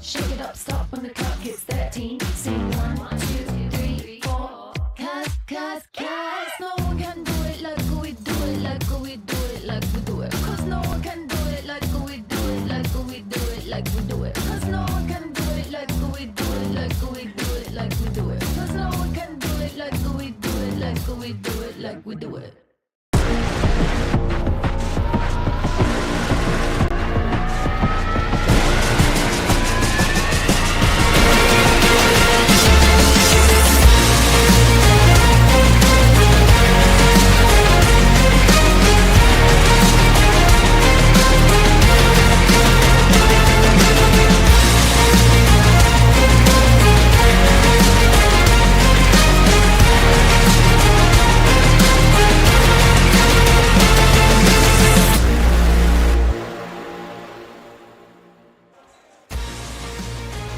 Shake it up, stop when the clock hits 13. Sing 1, 2, 3, 4. Cause no one can do it like we do it, like we do it, like we do it. Cause no one can do it like we do it, like we do it, like we do it. Cause no one can do it like we do it, like we do it, like we do it. Cause no one can do it like we do it, like we do it, like we do it.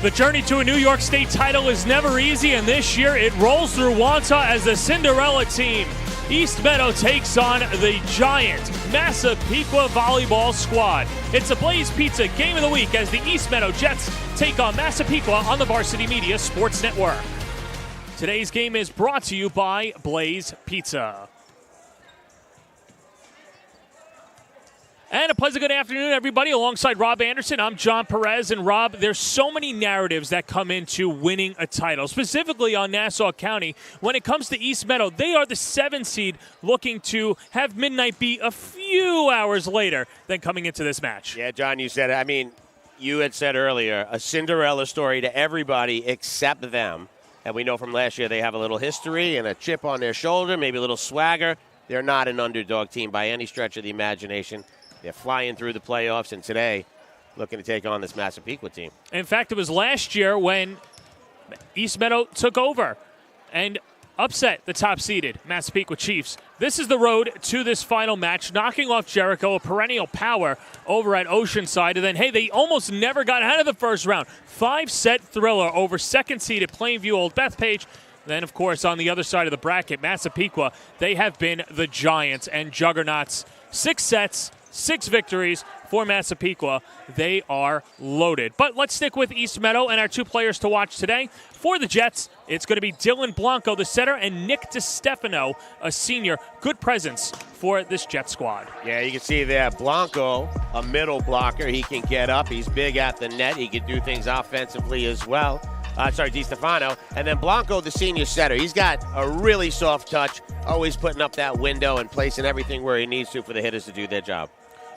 The journey to a New York State title is never easy, and this year it rolls through Wanta as the Cinderella team. East Meadow takes on the giant Massapequa volleyball squad. It's a Blaze Pizza Game of the Week as the East Meadow Jets take on Massapequa on the Varsity Media Sports Network. Today's game is brought to you by Blaze Pizza. And a pleasant good afternoon, everybody. Alongside Rob Anderson, I'm John Perez. And Rob, there's so many narratives that come into winning a title, specifically on Nassau County. When it comes to East Meadow, they are the 7th seed looking to have midnight be a few hours later than coming into this match. Yeah, John, you said it. I mean, you had said earlier, a Cinderella story to everybody except them. And we know from last year they have a little history and a chip on their shoulder, maybe a little swagger. They're not an underdog team by any stretch of the imagination. They're flying through the playoffs, and today looking to take on this Massapequa team. In fact, it was last year when East Meadow took over and upset the top-seeded Massapequa Chiefs. This is the road to this final match, knocking off Jericho, a perennial power over at Oceanside. And then, hey, they almost never got out of the first round. 5-set thriller over second-seeded Plainview Old Bethpage. Then, of course, on the other side of the bracket, Massapequa, they have been the giants and juggernauts. 6 sets, 6 victories for Massapequa. They are loaded. But let's stick with East Meadow and our 2 players to watch today. For the Jets, it's going to be Dylan Blanco, the setter, and Nick DiStefano, a senior. Good presence for this Jet squad. Yeah, you can see there, Blanco, a middle blocker. He can get up. He's big at the net. He can do things offensively as well. DiStefano. And then Blanco, the senior setter. He's got a really soft touch, always putting up that window and placing everything where he needs to for the hitters to do their job.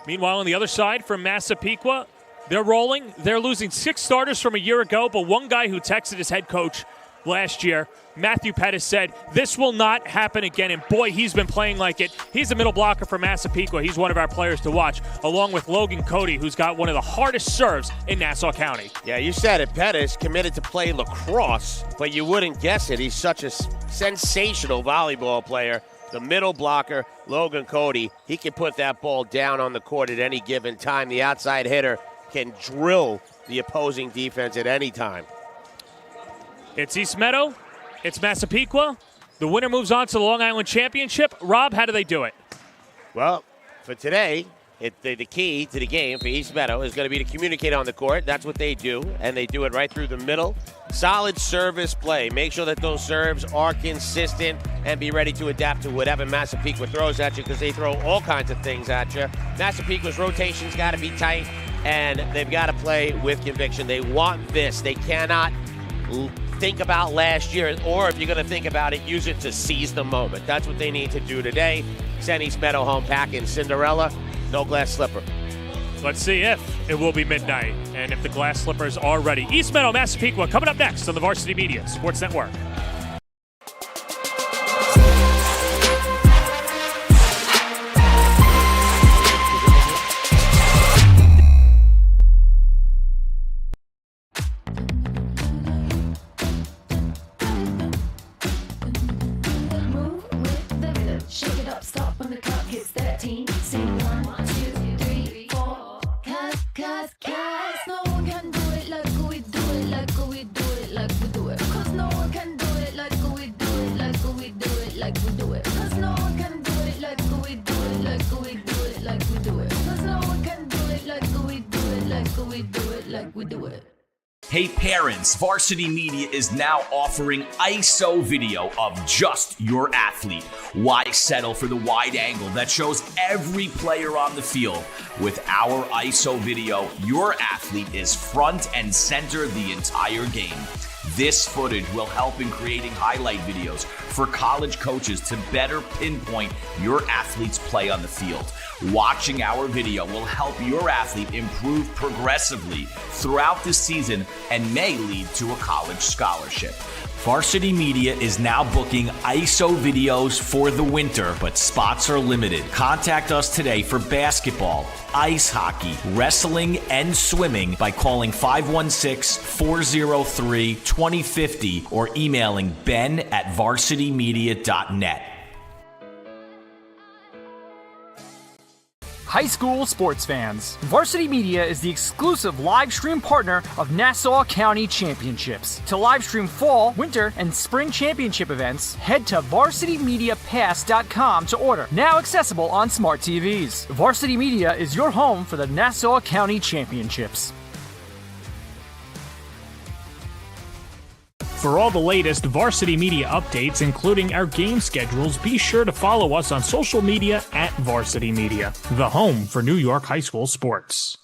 Meanwhile, on the other side from Massapequa, they're rolling. They're losing 6 starters from a year ago, but one guy who texted his head coach last year, Matthew Pettis, said, this will not happen again. And boy, he's been playing like it. He's a middle blocker for Massapequa. He's one of our players to watch, along with Logan Cody, who's got one of the hardest serves in Nassau County. Yeah, you said it. Pettis committed to play lacrosse, but you wouldn't guess it. He's such a sensational volleyball player. The middle blocker, Logan Cody, he can put that ball down on the court at any given time. The outside hitter can drill the opposing defense at any time. It's East Meadow. It's Massapequa. The winner moves on to the Long Island Championship. Rob, how do they do it? Well, for today, the key to the game for East Meadow is going to be to communicate on the court. That's what they do, and they do it right through the middle. Solid service play. Make sure that those serves are consistent and be ready to adapt to whatever Massapequa throws at you, because they throw all kinds of things at you. Massapequa's rotation's got to be tight, and they've got to play with conviction. They want this. They cannot think about last year, or if you're going to think about it, use it to seize the moment. That's what they need to do today. Send East Meadow home packing. Cinderella, no glass slipper. Let's see if it will be midnight and if the glass slippers are ready. East Meadow, Massapequa, coming up next on the Varsity Media Sports Network. Cause no one can do it like we do it, like we do it, like we do it. Cause no one can do it like we do it, like we do it, like we do it. Cause no one can do it like we do it, like we do it, like we do it. Cause no one can do it like we do it, like we do it, like we do it. Hey parents, Varsity Media is now offering ISO video of just your athlete. Why settle for the wide angle that shows every player on the field? With our ISO video, your athlete is front and center the entire game. This footage will help in creating highlight videos for college coaches to better pinpoint your athlete's play on the field. Watching our video will help your athlete improve progressively throughout the season and may lead to a college scholarship. Varsity Media is now booking ISO videos for the winter, but spots are limited. Contact us today for basketball, ice hockey, wrestling, and swimming by calling 516-403-2050 or emailing ben@varsitymedia.net. High school sports fans, Varsity Media is the exclusive live stream partner of Nassau County Championships. To live stream fall, winter, and spring championship events, head to varsitymediapass.com to order. Now accessible on smart TVs. Varsity Media is your home for the Nassau County Championships. For all the latest Varsity Media updates, including our game schedules, be sure to follow us on social media at Varsity Media, the home for New York high school sports.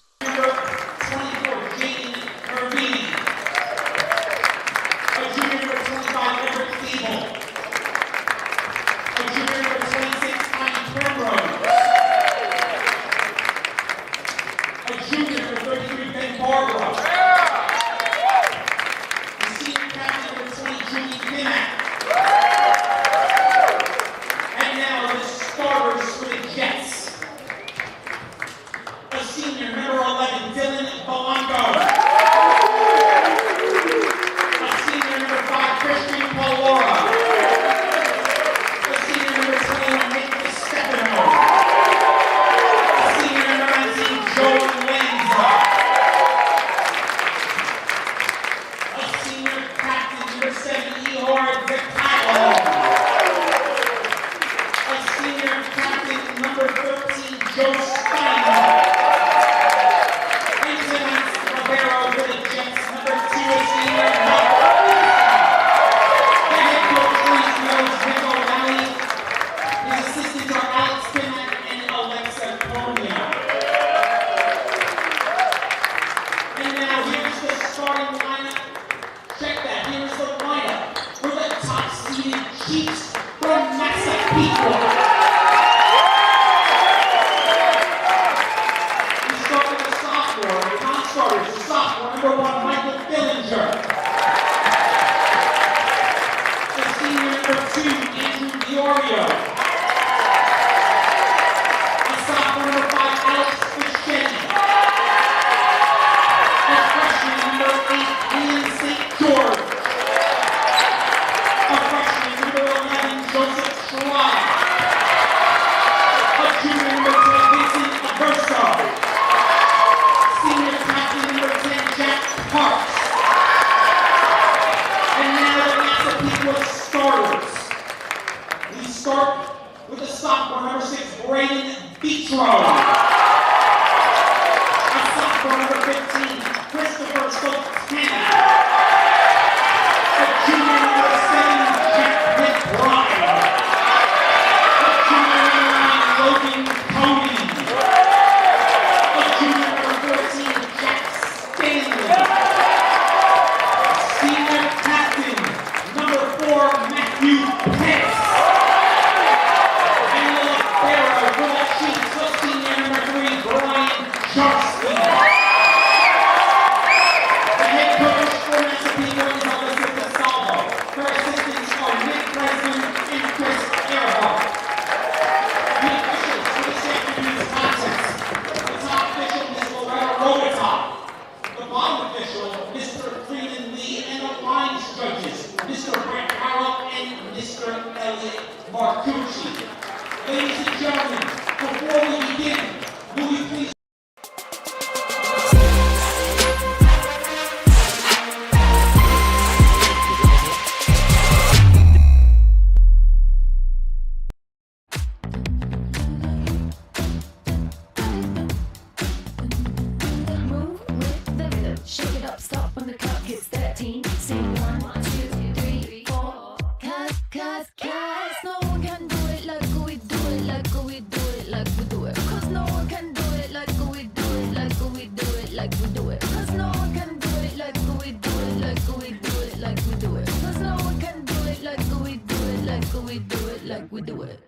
like we do it, like we do it. 'Cause no one can do it like we do it, like we do it, like we do it.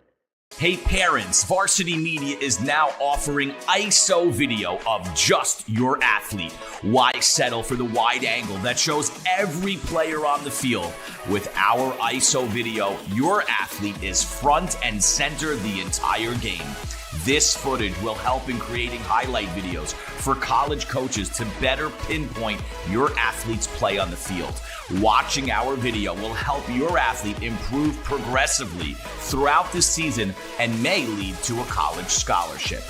Hey parents, Varsity Media is now offering ISO video of just your athlete. Why settle for the wide angle that shows every player on the field? With our ISO video, your athlete is front and center the entire game. This footage will help in creating highlight videos for college coaches to better pinpoint your athlete's play on the field. Watching our video will help your athlete improve progressively throughout the season and may lead to a college scholarship.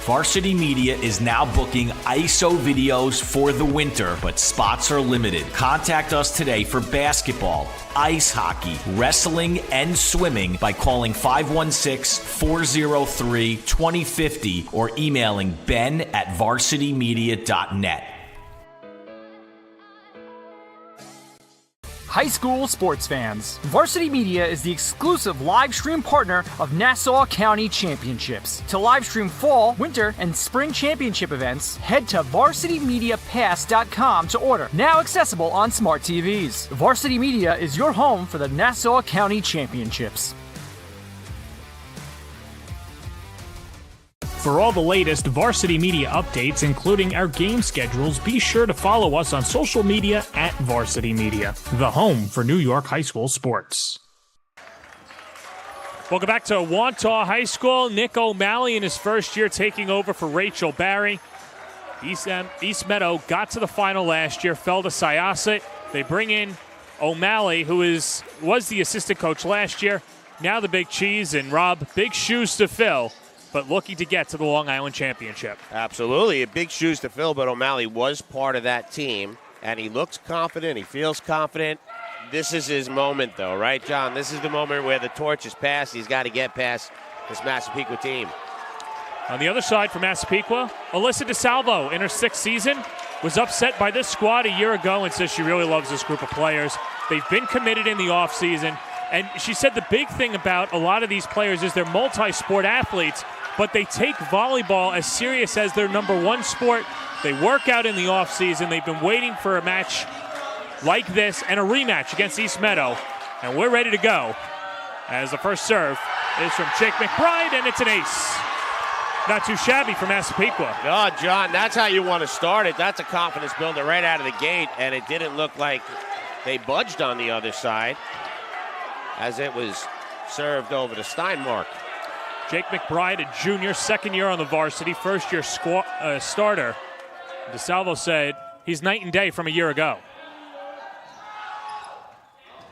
Varsity Media is now booking ISO videos for the winter, but spots are limited. Contact us today for basketball, ice hockey, wrestling, and swimming by calling 516-403-2050 or emailing ben@varsitymedia.net. High school sports fans, Varsity Media is the exclusive live stream partner of Nassau County Championships. To live stream fall, winter, and spring championship events, head to varsitymediapass.com to order. Now accessible on smart TVs. Varsity Media is your home for the Nassau County Championships. For all the latest Varsity Media updates, including our game schedules, be sure to follow us on social media at Varsity Media, the home for New York high school sports. Welcome back to Wantagh High School. Nick O'Malley in his first year taking over for Rachel Barry. East Meadow got to the final last year, fell to Syosset. They bring in O'Malley, who was the assistant coach last year, now the big cheese, and Rob, big shoes to fill, but looking to get to the Long Island Championship. Absolutely. Big shoes to fill, but O'Malley was part of that team, and he looks confident. He feels confident. This is his moment, though, right, John? This is the moment where the torch is passed. He's got to get past this Massapequa team. On the other side for Massapequa, Alyssa DeSalvo in her 6th season was upset by this squad a year ago and says she really loves this group of players. They've been committed in the offseason, and she said the big thing about a lot of these players is they're multi-sport athletes, but they take volleyball as serious as their number one sport. They work out in the offseason. They've been waiting for a match like this and a rematch against East Meadow, and we're ready to go as the first serve is from Jake McBride, and it's an ace. Not too shabby for Massapequa. No, John, that's how you want to start it. That's a confidence builder right out of the gate, and it didn't look like they budged on the other side as it was served over to Steinmark. Jake McBride, a junior, 2nd year on the varsity, 1st year starter. DeSalvo said he's night and day from a year ago.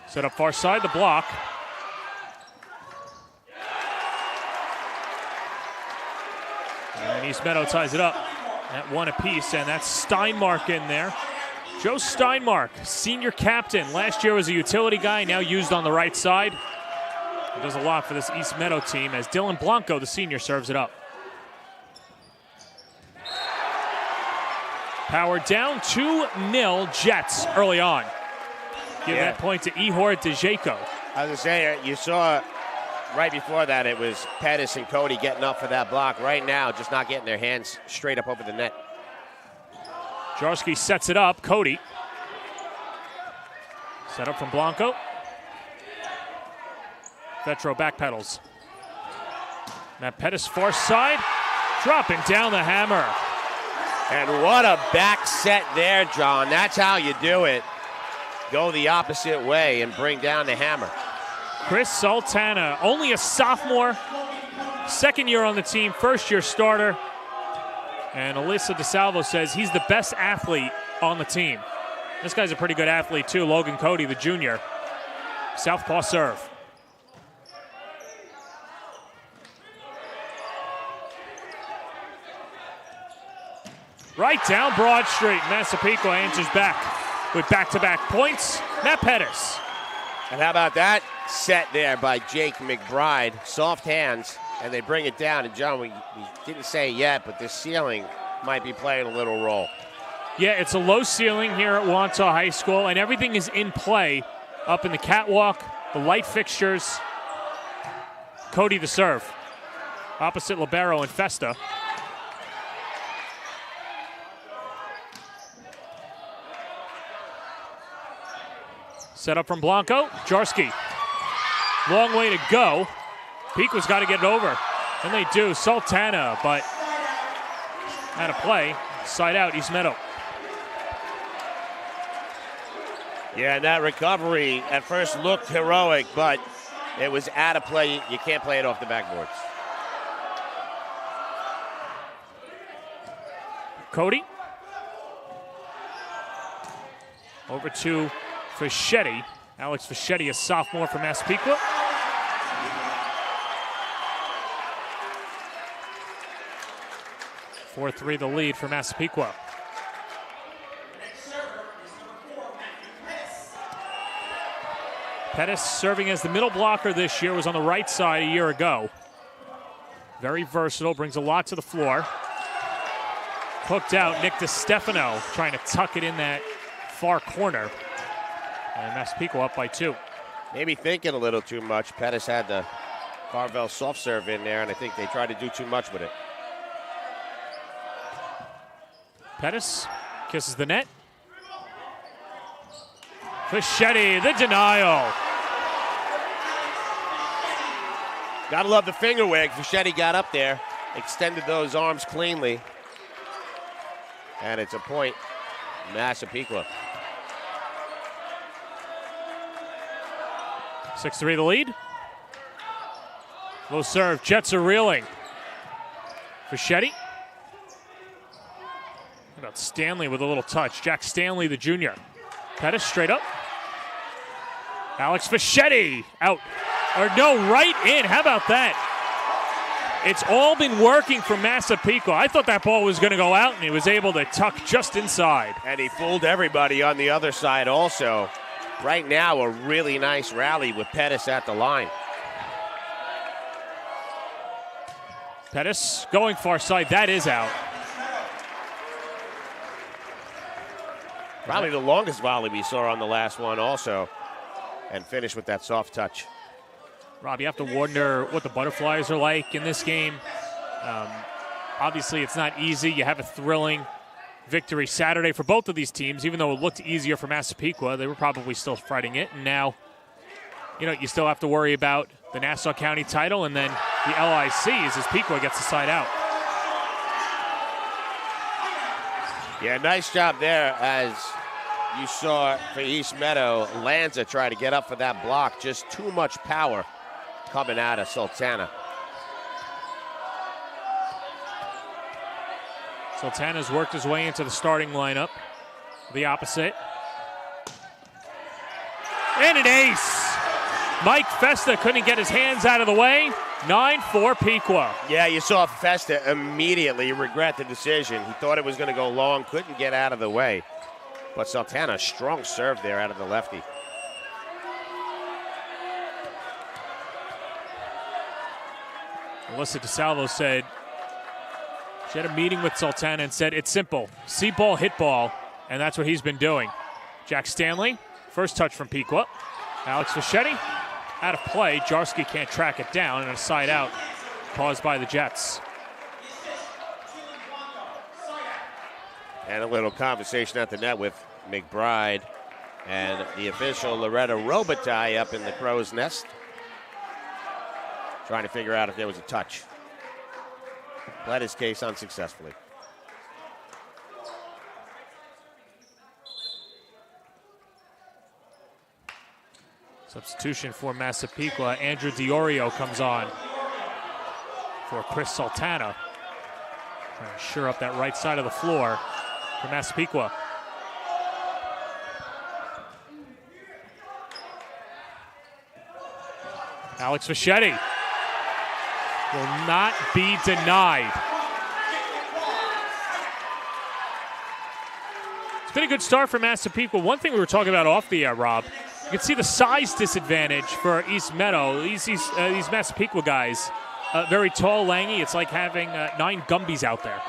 Set up far side, the block. And East Meadow ties it up at 1 apiece, and that's Steinmark in there. Joe Steinmark, senior captain. Last year was a utility guy, now used on the right side. He does a lot for this East Meadow team as Dylan Blanco, the senior, serves it up. Power down 2-0 Jets early on. Give that point to Ihor Dejeko. I was going to say, you saw right before that it was Pettis and Cody getting up for that block. Right now, just not getting their hands straight up over the net. Jarski sets it up. Cody. Set up from Blanco. Vetro backpedals. Now Pettis far side. Dropping down the hammer. And what a back set there, John. That's how you do it. Go the opposite way and bring down the hammer. Chris Sultana, only a sophomore. 2nd year on the team, 1st year starter. And Alyssa DeSalvo says he's the best athlete on the team. This guy's a pretty good athlete too, Logan Cody, the junior. Southpaw serve. Right down Broad Street. Massapequa answers back with back-to-back points. Matt Pettis. And how about that set there by Jake McBride? Soft hands, and they bring it down. And John, we didn't say it yet, but this ceiling might be playing a little role. Yeah, it's a low ceiling here at Wantagh High School, and everything is in play up in the catwalk, the light fixtures. Cody the serve. Opposite libero and Festa. Set up from Blanco. Jarsky. Long way to go. Pequa's got to get it over. And they do. Sultana, but out of play. Side out, East Meadow. Yeah, and that recovery at first looked heroic, but it was out of play. You can't play it off the backboards. Cody. Over to Fischetti. Alex Fischetti, a sophomore from Massapequa. Four-3 the lead for Massapequa. Pettis serving as the middle blocker this year, was on the right side a year ago. Very versatile, brings a lot to the floor. Hooked out, Nick DiStefano trying to tuck it in that far corner. And Massapequa up by 2. Maybe thinking a little too much. Pettis had the Carvel soft serve in there, and I think they tried to do too much with it. Pettis kisses the net. Fischetti, the denial. Gotta love the finger wag. Fischetti got up there, extended those arms cleanly. And it's a point, Massapequa. 6-3 the lead. Low serve, Jets are reeling. Fischetti. How about Stanley with a little touch? Jack Stanley, the junior. Pettis straight up. Alex Fischetti out. Or no, right in. How about that? It's all been working for Massapequa. I thought that ball was going to go out, and he was able to tuck just inside. And he fooled everybody on the other side also. Right now, a really nice rally with Pettis at the line. Pettis going far side. That is out. Probably the longest volley we saw on the last one also. And finished with that soft touch. Rob, you have to wonder what the butterflies are like in this game. Obviously, it's not easy. You have a thrilling victory Saturday for both of these teams. Even though it looked easier for Massapequa, they were probably still fighting it. And now, you still have to worry about the Nassau County title and then the LICs as Pequa gets the side out. Yeah, nice job there as you saw for East Meadow. Lanza tried to get up for that block. Just too much power coming out of Sultana. Sultana's worked his way into the starting lineup. The opposite. And an ace. Mike Festa couldn't get his hands out of the way. 9-4 Pequa. Yeah, you saw Festa immediately regret the decision. He thought it was going to go long, couldn't get out of the way. But Sultana, strong serve there out of the lefty. Alyssa DeSalvo said she had a meeting with Sultana and said, it's simple. See ball, hit ball, and that's what he's been doing. Jack Stanley, first touch from Pequa. Alex Fischetti, out of play. Jarsky can't track it down, and a side out caused by the Jets. And a little conversation at the net with McBride and the official Loretta Robitaille up in the crow's nest, trying to figure out if there was a touch. Led his case unsuccessfully. Substitution for Massapequa. Andrew Diorio comes on for Chris Sultana. Trying to shore up that right side of the floor for Massapequa. Alex Fischetti will not be denied. It's been a good start for Massapequa. One thing we were talking about off the air, Rob, you can see the size disadvantage for East Meadow. These Massapequa guys, very tall, langy. It's like having 9 Gumbies out there.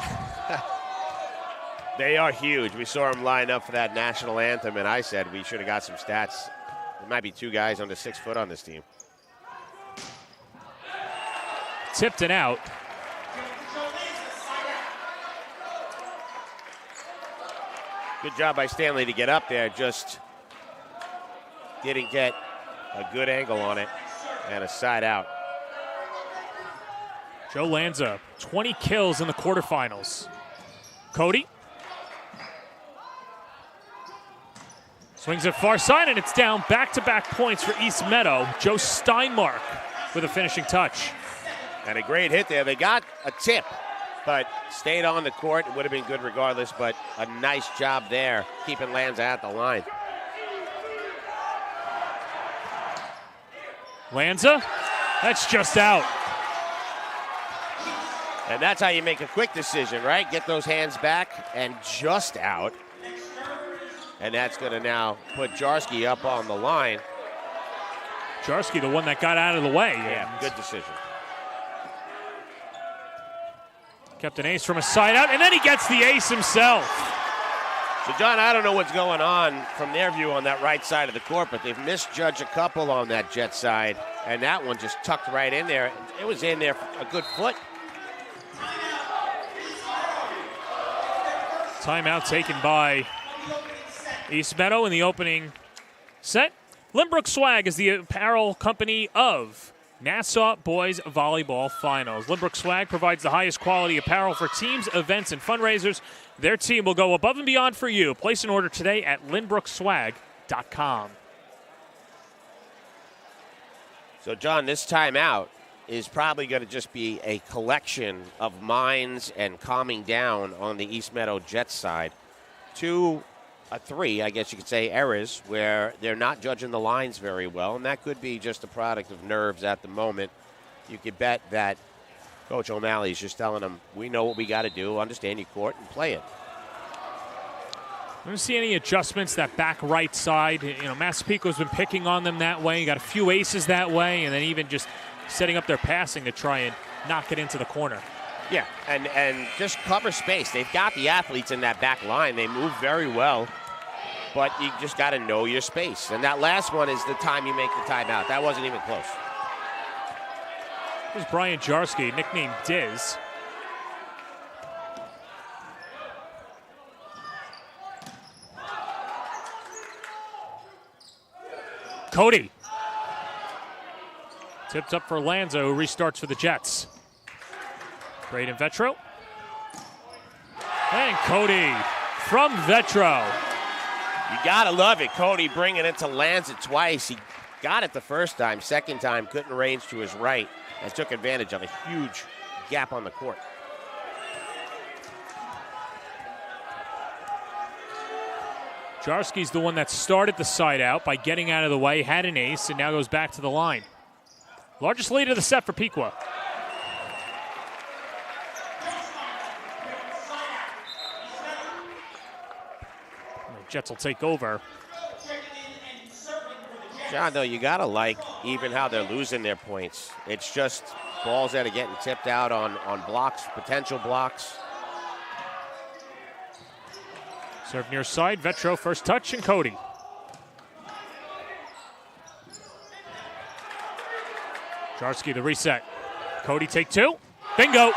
They are huge. We saw them line up for that national anthem, and I said we should have got some stats. There might be 2 guys under 6 foot on this team. Tipped and out. Good job by Stanley to get up there. Just didn't get a good angle on it, and a side out. Joe Lanza, 20 kills in the quarterfinals. Cody. Swings it far side, and it's down. Back-to-back points for East Meadow. Joe Steinmark with a finishing touch. And a great hit there. They got a tip, but stayed on the court. It would have been good regardless, but a nice job there, keeping Lanza at the line. Lanza, that's just out. And that's how you make a quick decision, right? Get those hands back and just out. And that's going to now put Jarski up on the line. Jarski, the one that got out of the way. Yeah, good decision. Kept an ace from a side out, and then he gets the ace himself. So, John, I don't know what's going on from their view on that right side of the court, but they've misjudged a couple on that Jet side, and that one just tucked right in there. It was in there a good foot. Timeout taken by East Meadow in the opening set. Lynbrook Swag is the apparel company of Nassau Boys Volleyball Finals. Lynbrook Swag provides the highest quality apparel for teams, events, and fundraisers. Their team will go above and beyond for you. Place an order today at lynbrookswag.com. So, John, this timeout is probably going to just be a collection of minds and calming down on the East Meadow Jets side. 3, I guess you could say, errors where they're not judging the lines very well, and that could be just a product of nerves at the moment. You could bet that Coach O'Malley's just telling them, we know what we got to do, understand your court, and play it. I don't see any adjustments that back right side. You know, Massapequa's been picking on them that way. You got a few aces that way, and then even just setting up their passing to try and knock it into the corner. Yeah, and just cover space. They've got the athletes in that back line. They move very well, but you just got to know your space. And that last one is the time you make the timeout. That wasn't even close. Here's Brian Jarski, nicknamed Diz. Cody. Tipped up for Lanza, who restarts for the Jets. Braden Vetro. And Cody from Vetro. You got to love it. Cody bringing it to Lanza twice. He got it the first time. Second time, couldn't range to his right and took advantage of a huge gap on the court. Jarski's the one that started the side out by getting out of the way, had an ace, and now goes back to the line. Largest lead of the set for Pequa. The Jets will take over. John, though, you got to like even how they're losing their points. It's just balls that are getting tipped out on blocks, potential blocks. Serve near side, Vetro first touch, and Cody. Jarski the reset. Cody take 2. Bingo.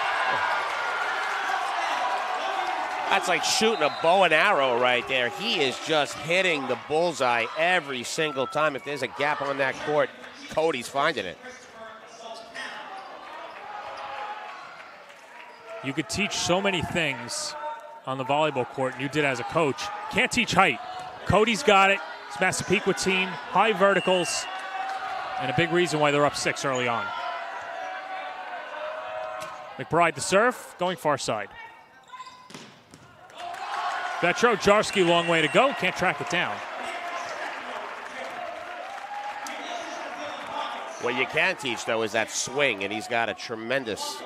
That's like shooting a bow and arrow right there. He is just hitting the bullseye every single time. If there's a gap on that court, Cody's finding it. You could teach so many things on the volleyball court, and you did as a coach. Can't teach height. Cody's got it. It's Massapequa team, high verticals, and a big reason why they're up 6 early on. McBride the serve, going far side. Vetro, Jarski, long way to go. Can't track it down. What you can teach, though, is that swing, and he's got a tremendous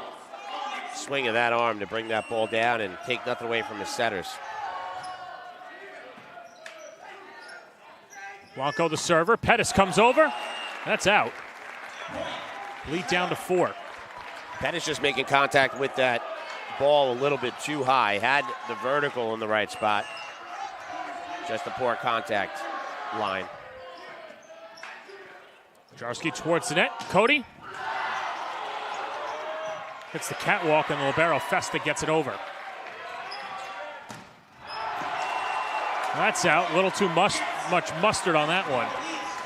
swing of that arm to bring that ball down and take nothing away from his setters. Blanco the server. Pettis comes over. That's out. Lead down to 4. Pettis just making contact with that ball a little bit too high. Had the vertical in the right spot. Just a poor contact line. Jarski towards the net. Cody. Hits the catwalk, and the libero Festa gets it over. That's out. A little too much mustard on that one.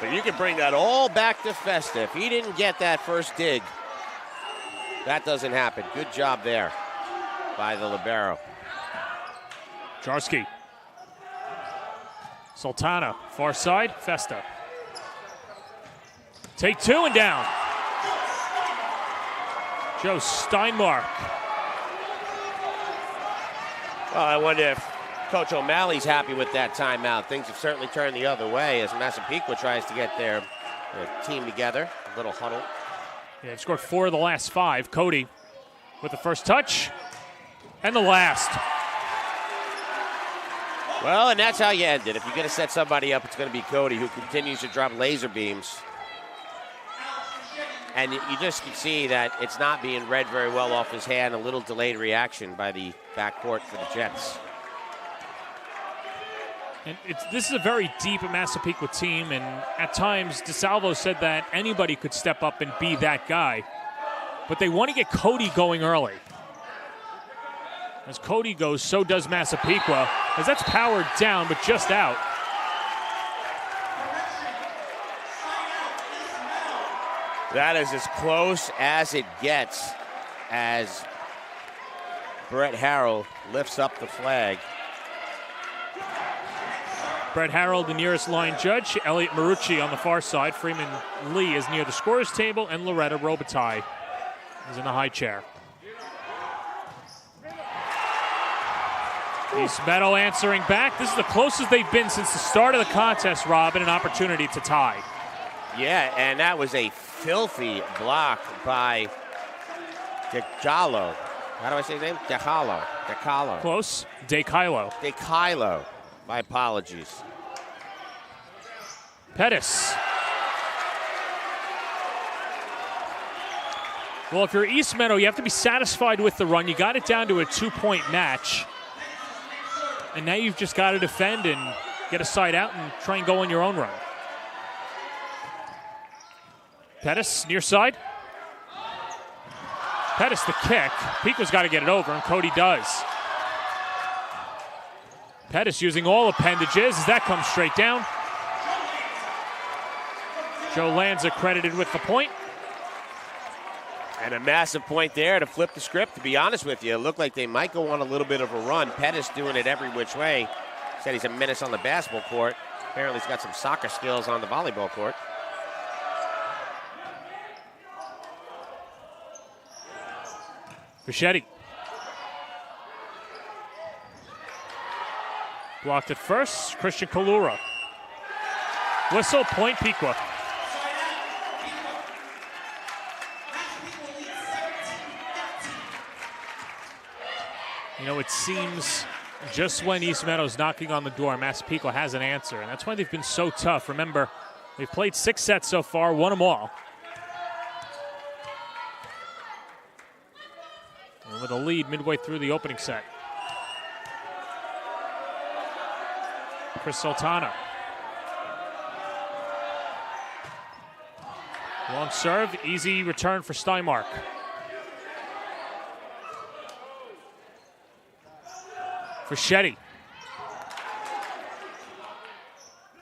But you can bring that all back to Festa. If he didn't get that first dig, that doesn't happen. Good job there by the libero. Jarski. Sultana, far side, Festa. Take two and down. Joe Steinmark. Well, I wonder if Coach O'Malley's happy with that timeout. Things have certainly turned the other way as Massapequa tries to get their team together. A little huddle. Yeah, they've scored 4 of the last 5. Cody with the first touch and the last. Well, and that's how you end it. If you're going to set somebody up, it's going to be Cody, who continues to drop laser beams. And you just can see that it's not being read very well off his hand. A little delayed reaction by the backcourt for the Jets. And this is a very deep Massapequa team, and at times DeSalvo said that anybody could step up and be that guy. But they want to get Cody going early. As Cody goes, so does Massapequa, as that's powered down, but just out. That is as close as it gets as Brett Harrell lifts up the flag. Brett Harrell, the nearest line judge. Elliot Marucci on the far side. Freeman Lee is near the scorer's table, and Loretta Robitaille is in the high chair. East Meadow answering back. This is the closest they've been since the start of the contest, Rob, and an opportunity to tie. Yeah, and that was a filthy block by DeCalo. How do I say his name? DeCalo. Close. DeCilo. My apologies. Pettis. Well, if you're East Meadow, you have to be satisfied with the run. You got it down to a 2-point match. And now you've just got to defend and get a side out and try and go on your own run. Pettis, near side. Pettis, the kick. Pico's got to get it over, and Cody does. Pettis using all appendages as that comes straight down. Joe Lanza credited with the point. And a massive point there to flip the script. To be honest with you, it looked like they might go on a little bit of a run. Pettis doing it every which way. Said he's a menace on the basketball court. Apparently he's got some soccer skills on the volleyball court. Fischetti. Blocked at first. Christian Kalura. Whistle, point, Pequa. You know, it seems just when East Meadow's knocking on the door, Massapequa has an answer, and that's why they've been so tough. Remember, they've played 6 sets so far, won them all. And with a lead midway through the opening set. Chris Sultana. Long serve, easy return for Steinmark. Fischetti.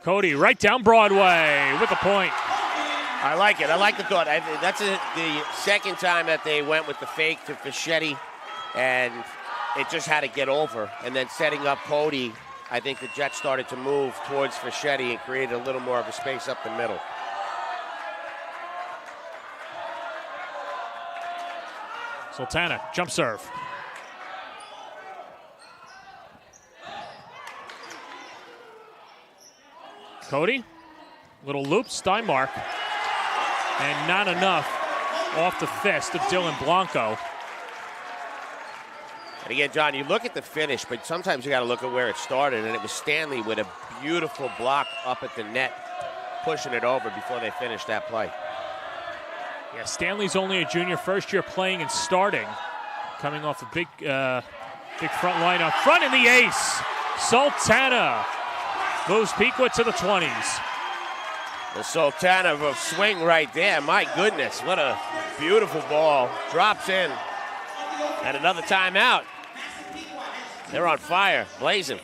Cody right down Broadway with the point. I like it. I like the thought. That's the second time that they went with the fake to Fischetti, and it just had to get over. And then setting up Cody, I think the Jets started to move towards Fischetti and created a little more of a space up the middle. Sultana, jump serve. Cody, little loop, Steinmark, and not enough off the fist of Dylan Blanco. And again, John, you look at the finish, but sometimes you got to look at where it started, and it was Stanley with a beautiful block up at the net, pushing it over before they finished that play. Yeah, Stanley's only a junior, first year playing and starting, coming off a big front line up front, in the ace. Sultana moves Pequa to the 20s. The Sultana of a swing right there. My goodness, what a beautiful ball. Drops in. And another timeout. They're on fire, blazing.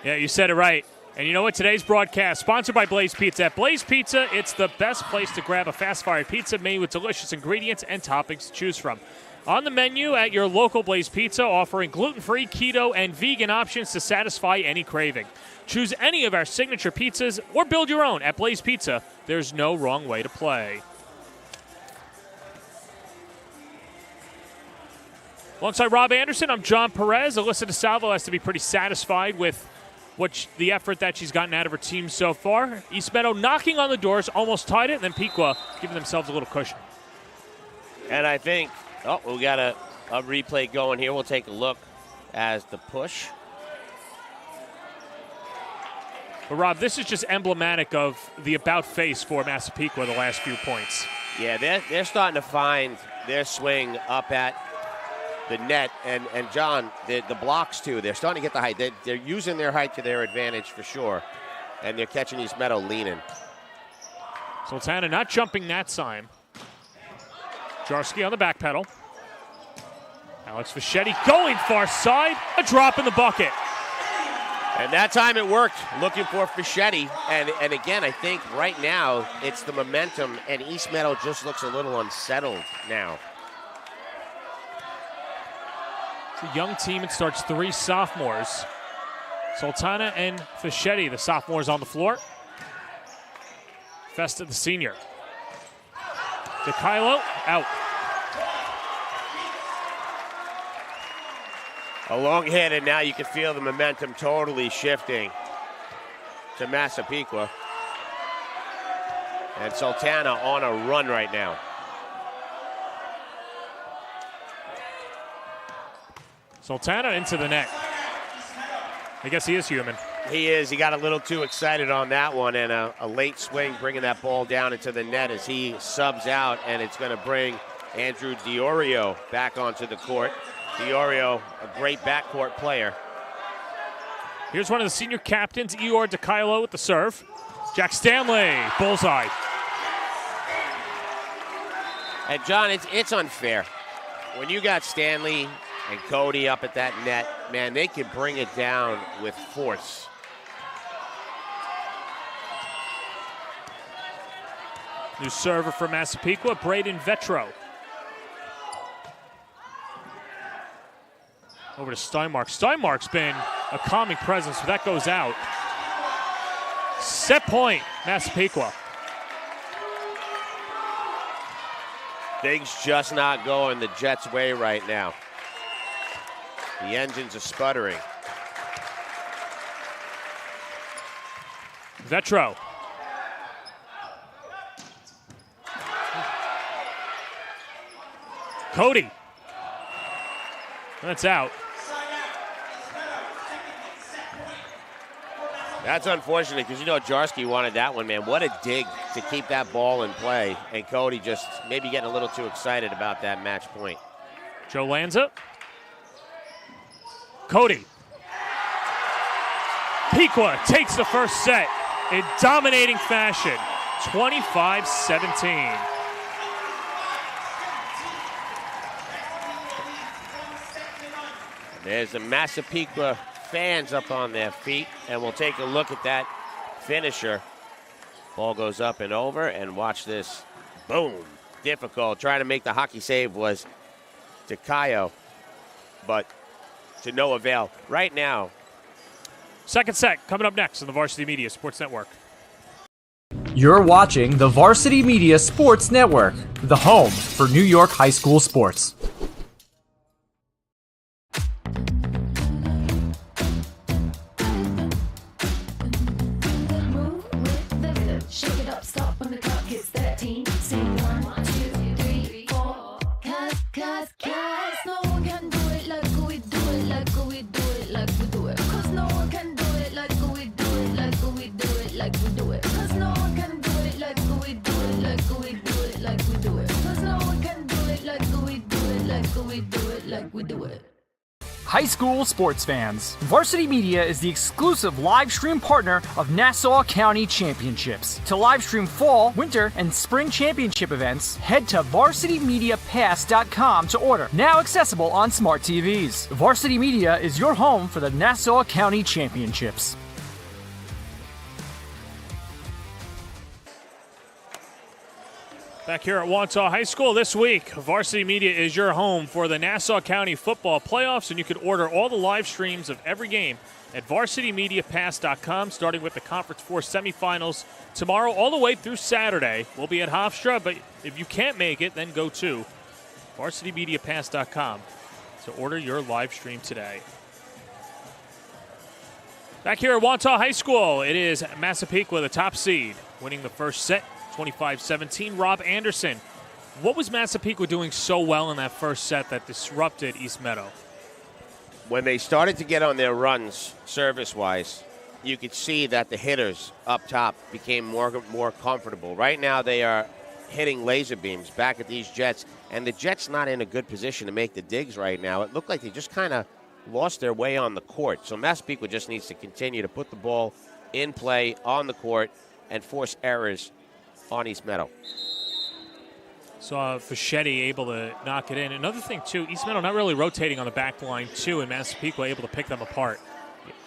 Yeah, you said it right. And you know what? Today's broadcast sponsored by Blaze Pizza. At Blaze Pizza, it's the best place to grab a fast-fired pizza made with delicious ingredients and toppings to choose from. On the menu at your local Blaze Pizza, offering gluten-free, keto, and vegan options to satisfy any craving. Choose any of our signature pizzas or build your own. At Blaze Pizza, there's no wrong way to play. Alongside Rob Anderson, I'm John Perez. Alyssa DeSalvo has to be pretty satisfied with the effort that she's gotten out of her team so far. East Meadow knocking on the doors, almost tied it, and then Pequa giving themselves a little cushion. And I think, we got a replay going here. We'll take a look as the push. But Rob, this is just emblematic of the about face for Massapequa the last few points. Yeah, they're starting to find their swing up at the net, and John, the blocks too. They're starting to get the height. They're using their height to their advantage for sure, and they're catching East Meadow leaning. Sultana not jumping that time. Jarski on the back pedal. Alex Fischetti going far side. A drop in the bucket. And that time it worked, looking for Fischetti. And again, I think right now it's the momentum, and East Meadow just looks a little unsettled now. It's a young team. It starts 3 sophomores. Sultana and Fischetti, the sophomores on the floor. Festa, the senior. DeKylo out. A long hit, and now you can feel the momentum totally shifting to Massapequa. And Sultana on a run right now. Sultana into the net. I guess he is human. He is. He got a little too excited on that one, and a late swing bringing that ball down into the net as he subs out, and it's going to bring Andrew Diorio back onto the court. Diorio, a great backcourt player. Here's one of the senior captains, Eeyore DeKylo with the serve. Jack Stanley, bullseye. And John, it's unfair. When you got Stanley and Cody up at that net, man, they could bring it down with force. New server for Massapequa, Braden Vetro. Over to Steinmark. Steinmark's been a calming presence, but that goes out. Set point, Massapequa. Things just not going the Jets' way right now. The engines are sputtering. Vetro. Cody. That's out. That's unfortunate because, Jarski wanted that one, man. What a dig to keep that ball in play. And Cody just maybe getting a little too excited about that match point. Joe Lanza. Cody. Pequa takes the first set in dominating fashion, 25-17. There's the Massapequa fans up on their feet, and we'll take a look at that finisher. Ball goes up and over, and watch this. Boom. Difficult. Trying to make the hockey save was DeKylo, but to no avail. Right now. Second set coming up next on the Varsity Media Sports Network. You're watching the Varsity Media Sports Network, the home for New York high school sports. Move with the rhythm. Shake it up, stop when the clock hits 13. Sing 1, 2, 3, 4. Cause no one can do it like we do it, like we do it, like we do it. Cause no one can do it like we do it, like we do it, like we do it. Cause no one can do it like we do it, like we do it, like we do it. Cause no one can do it like we do it, like we do it, like we do it. High school sports fans, Varsity Media is the exclusive live stream partner of Nassau County Championships. To live stream fall, winter, and spring championship events, head to varsitymediapass.com to order. Now accessible on smart TVs. Varsity Media is your home for the Nassau County Championships. Back here at Wantagh High School this week, Varsity Media is your home for the Nassau County Football Playoffs, and you can order all the live streams of every game at varsitymediapass.com, starting with the Conference 4 semifinals tomorrow all the way through Saturday. We'll be at Hofstra, but if you can't make it, then go to varsitymediapass.com to order your live stream today. Back here at Wantagh High School, it is Massapequa, the top seed, winning the first set, 25-17. Rob Anderson, what was Massapequa doing so well in that first set that disrupted East Meadow? When they started to get on their runs, service-wise, you could see that the hitters up top became more comfortable. Right now, they are hitting laser beams back at these Jets, and the Jets not in a good position to make the digs right now. It looked like they just kind of lost their way on the court. So Massapequa just needs to continue to put the ball in play on the court and force errors on East Meadow. Saw Fischetti able to knock it in. Another thing, too, East Meadow not really rotating on the back line, too, and Massapequa able to pick them apart.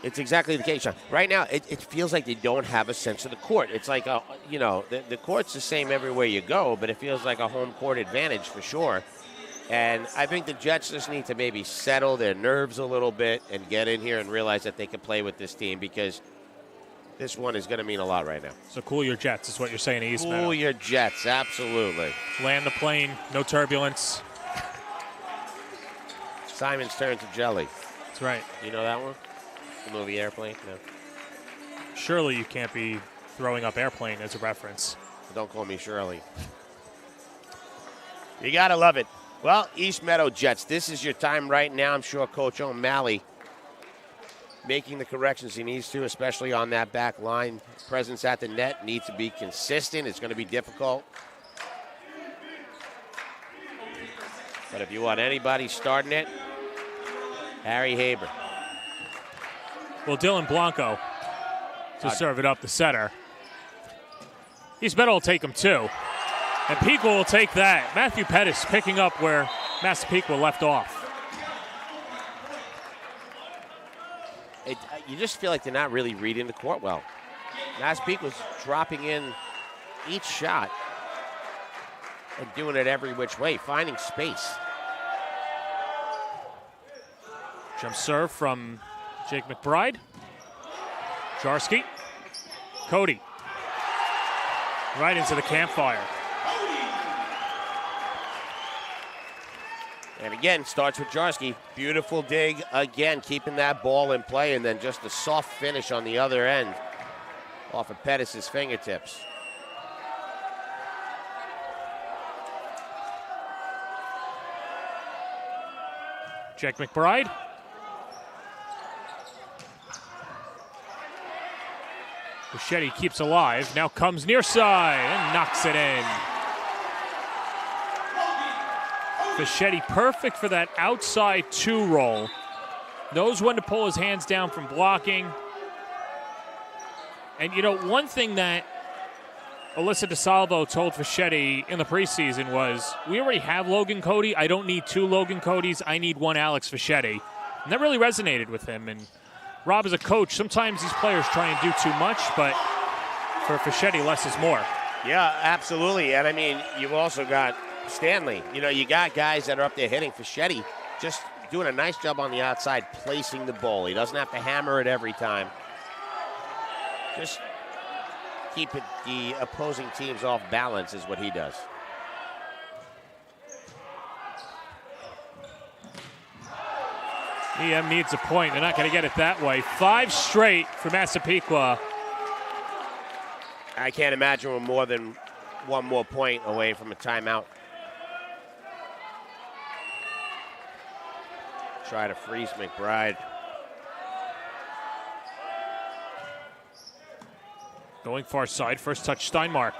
It's exactly the case, Sean. Right now, it feels like they don't have a sense of the court. It's like, the court's the same everywhere you go, but it feels like a home court advantage for sure. And I think the Jets just need to maybe settle their nerves a little bit and get in here and realize that they can play with this team, because this one is going to mean a lot right now. So cool your Jets is what you're saying to East Meadow. Cool your Jets, absolutely. Land the plane, no turbulence. Simon's turn to jelly. That's right. You know that one? The movie Airplane? No. Surely you can't be throwing up Airplane as a reference. Don't call me Shirley. You got to love it. Well, East Meadow Jets, this is your time right now. I'm sure Coach O'Malley making the corrections he needs to, especially on that back line. Presence at the net needs to be consistent. It's going to be difficult. But if you want anybody starting it, Harry Haber. Well, Dylan Blanco to serve it up the center. East Meadow will take him too. And Pequa will take that. Matthew Pettis picking up where Massapequa left off. You just feel like they're not really reading the court well. Massapequa's dropping in each shot and doing it every which way, finding space. Jump serve from Jake McBride. Jarsky. Cody. Right into the campfire. And again, starts with Jarsky. Beautiful dig. Again, keeping that ball in play, and then just a soft finish on the other end off of Pettis' fingertips. Jack McBride. Fischetti keeps alive. Now comes near side and knocks it in. Fischetti perfect for that outside 2 roll. Knows when to pull his hands down from blocking. And, one thing that Alyssa DeSalvo told Fischetti in the preseason was, we already have Logan Cody. I don't need 2 Logan Codys. I need 1 Alex Fischetti. And that really resonated with him. And Rob, as a coach, sometimes these players try and do too much, but for Fischetti, less is more. Yeah, absolutely. And, I mean, you've also got Stanley. You got guys that are up there hitting. Fischetti just doing a nice job on the outside, placing the ball. He doesn't have to hammer it every time. Just keep the opposing teams off balance is what he does. EM needs a point. They're not going to get it that way. 5 straight for Massapequa. I can't imagine we're more than 1 more point away from a timeout. Try to freeze McBride. Going far side. First touch, Steinmark.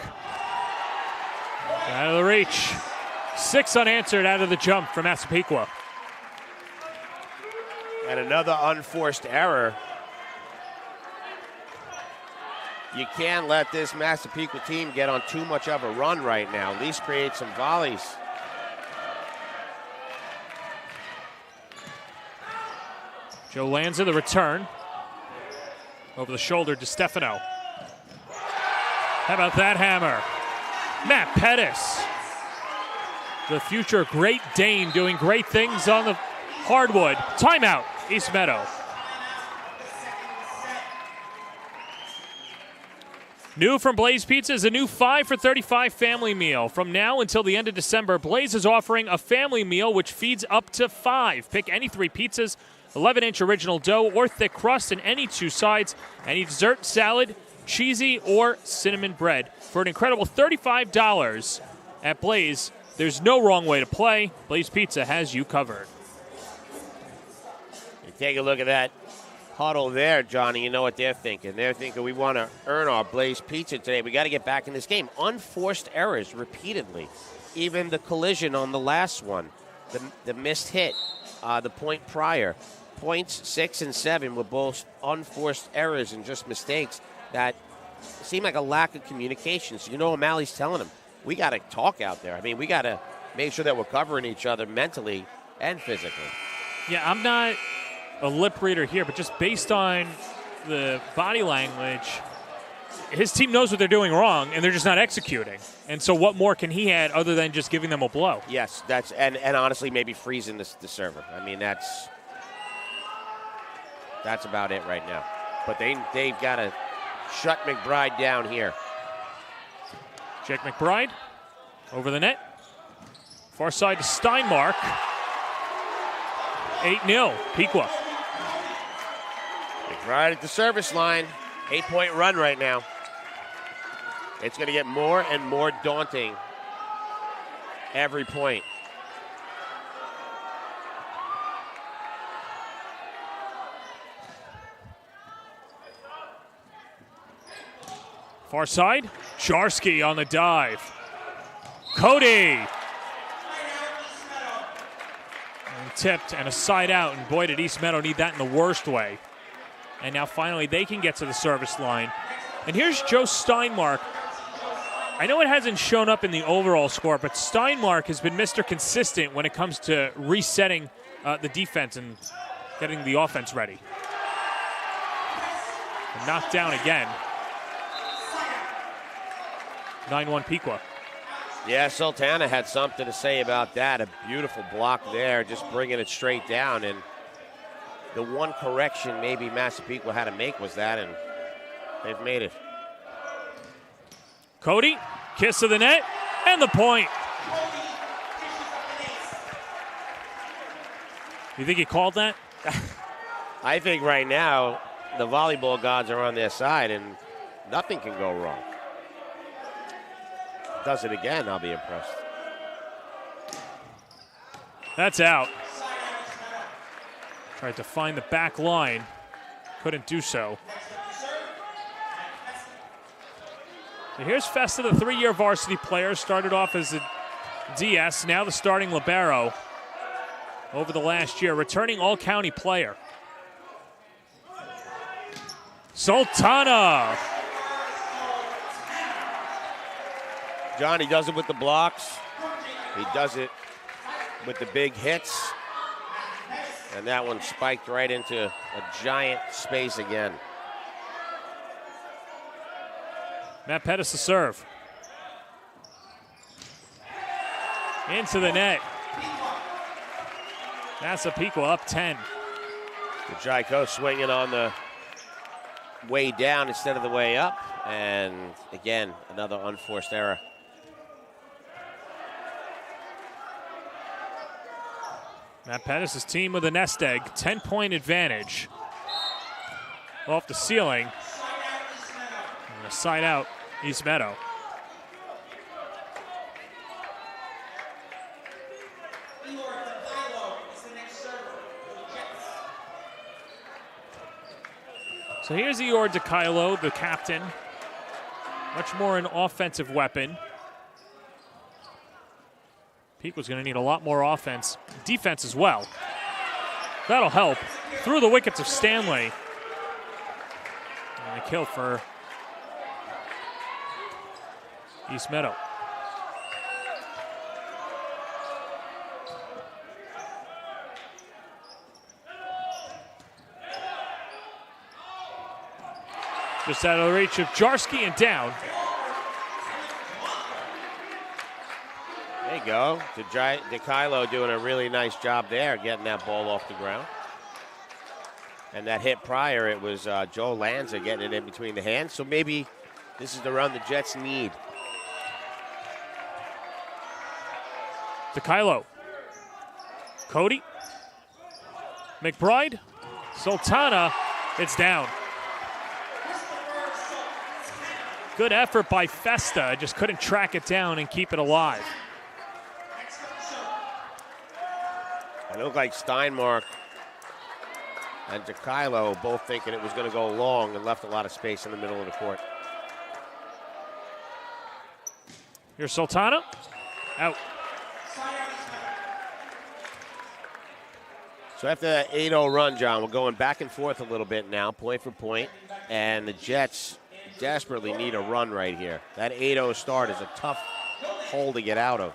Out of the reach. 6 unanswered out of the jump for Massapequa. And another unforced error. You can't let this Massapequa team get on too much of a run right now. At least create some volleys. Joe Lanza, the return. Over the shoulder to Stefano. How about that hammer? Matt Pettis, the future Great Dane, doing great things on the hardwood. Timeout, East Meadow. New from Blaze Pizza is a new 5 for $35 family meal. From now until the end of December, Blaze is offering a family meal which feeds up to 5. Pick any 3 pizzas, 11-inch original dough or thick crust, and any 2 sides, any dessert, salad, cheesy, or cinnamon bread. For an incredible $35 at Blaze, there's no wrong way to play. Blaze Pizza has you covered. You take a look at that huddle there, Johnny. You know what they're thinking. They're thinking we want to earn our Blaze Pizza today. We got to get back in this game. Unforced errors repeatedly. Even the collision on the last one, the missed hit, the point prior. Points 6 and 7 were both unforced errors and just mistakes that seem like a lack of communication. So you know O'Malley's telling them, we got to talk out there. I mean, we got to make sure that we're covering each other mentally and physically. Yeah, I'm not a lip reader here, but just based on the body language, his team knows what they're doing wrong, and they're just not executing. And so what more can he add other than just giving them a blow? Yes, that's and honestly maybe freezing the server. I mean, that's about it right now. But they've got to shut McBride down here. Jake McBride over the net. Far side to Steinmark. 8-0, Pequa. McBride at the service line. 8-point run right now. It's going to get more and more daunting every point. Far side, Jarsky on the dive. Cody. And tipped and a side out, and boy did East Meadow need that in the worst way. And now finally they can get to the service line. And here's Joe Steinmark. I know it hasn't shown up in the overall score, but Steinmark has been Mr. Consistent when it comes to resetting the defense and getting the offense ready. And knocked down again. 9-1 Pequa. Yeah, Sultana had something to say about that. A beautiful block there, just bringing it straight down. And the one correction maybe Massapequa had to make was that, and they've made it. Cody, kiss of the net, and the point. You think he called that? I think right now the volleyball gods are on their side, and nothing can go wrong. Does it again, I'll be impressed. That's out. Tried to find the back line. Couldn't do so. So here's Festa, the 3-year varsity player. Started off as a DS, now the starting libero over the last year. Returning all-county player. Sultana. Johnny does it with the blocks. He does it with the big hits. And that one spiked right into a giant space again. Matt Pettis to serve. Into the net. Massapequa up 10. Jaiko swinging on the way down instead of the way up. And again, another unforced error. Matt Pettis' team with a nest egg, 10-point advantage. Off the ceiling. And a side out, East Meadow. So here's Eor DeKylo, the captain. Much more an offensive weapon. Pequa's going to need a lot more offense, defense as well. That'll help. Through the wickets of Stanley. And a kill for East Meadow. Just out of the reach of Jarsky and down. There you go. DeKylo doing a really nice job there, getting that ball off the ground. And that hit prior, it was Joe Lanza getting it in between the hands. So maybe this is the run the Jets need. DeKylo. Cody. McBride. Sultana. It's down. Good effort by Festa. Just couldn't track it down and keep it alive. It looked like Steinmark and DeKylo both thinking it was going to go long and left a lot of space in the middle of the court. Here's Sultana. Out. So after that 8-0 run, John, we're going back and forth a little bit now, point for point. And the Jets desperately need a run right here. That 8-0 start is a tough hole to get out of.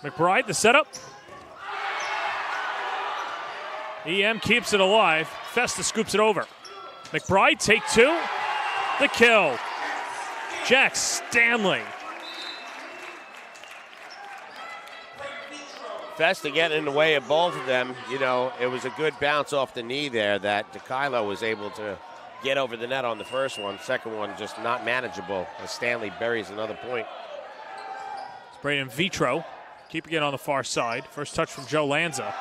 McBride, the setup. EM keeps it alive. Festa scoops it over. McBride, take two. The kill. Jack Stanley. Festa getting in the way of both of them. You know, it was a good bounce off the knee there that DeKylo was able to get over the net on the first one. Second one just not manageable as Stanley buries another point. It's Braden Vitro keeping it on the far side. First touch from Joe Lanza.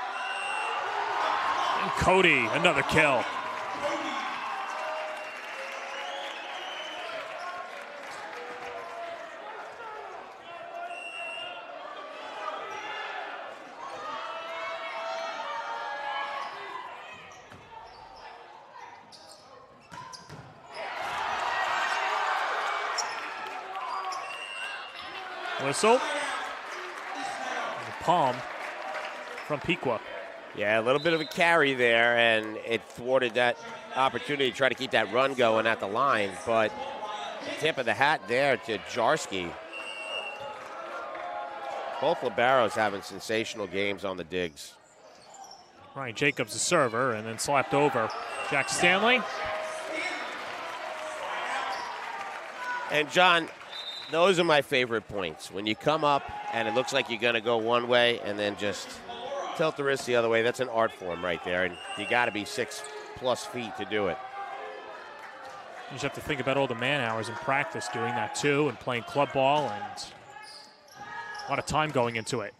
And Cody, another kill. Whistle. Palm from Pequa. Yeah, a little bit of a carry there, and it thwarted that opportunity to try to keep that run going at the line. But tip of the hat there to Jarsky. Both liberos having sensational games on the digs. Ryan Jacobs, the server, and then slapped over Jack Stanley. And John, those are my favorite points. When you come up and it looks like you're going to go one way and then just tilt the wrist the other way, that's an art form right there. And you got to be 6+ feet to do it. You just have to think about all the man hours in practice doing that too, and playing club ball, and a lot of time going into it.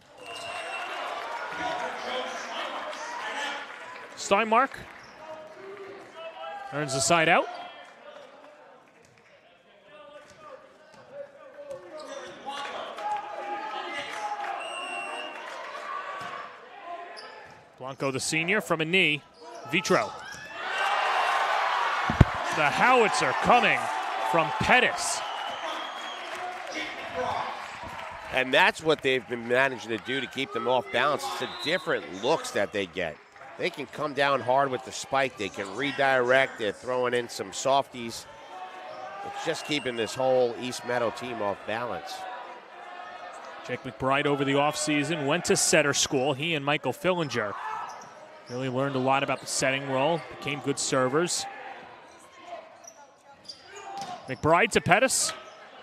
Steinmark earns the side out. Blanco, the senior, from a knee. Vitro. The howitzer coming from Pettis. And that's what they've been managing to do to keep them off balance. It's the different looks that they get. They can come down hard with the spike. They can redirect. They're throwing in some softies. It's just keeping this whole East Meadow team off balance. Jake McBride over the offseason went to setter school. He and Michael Fillinger really learned a lot about the setting role, became good servers. McBride to Pettis,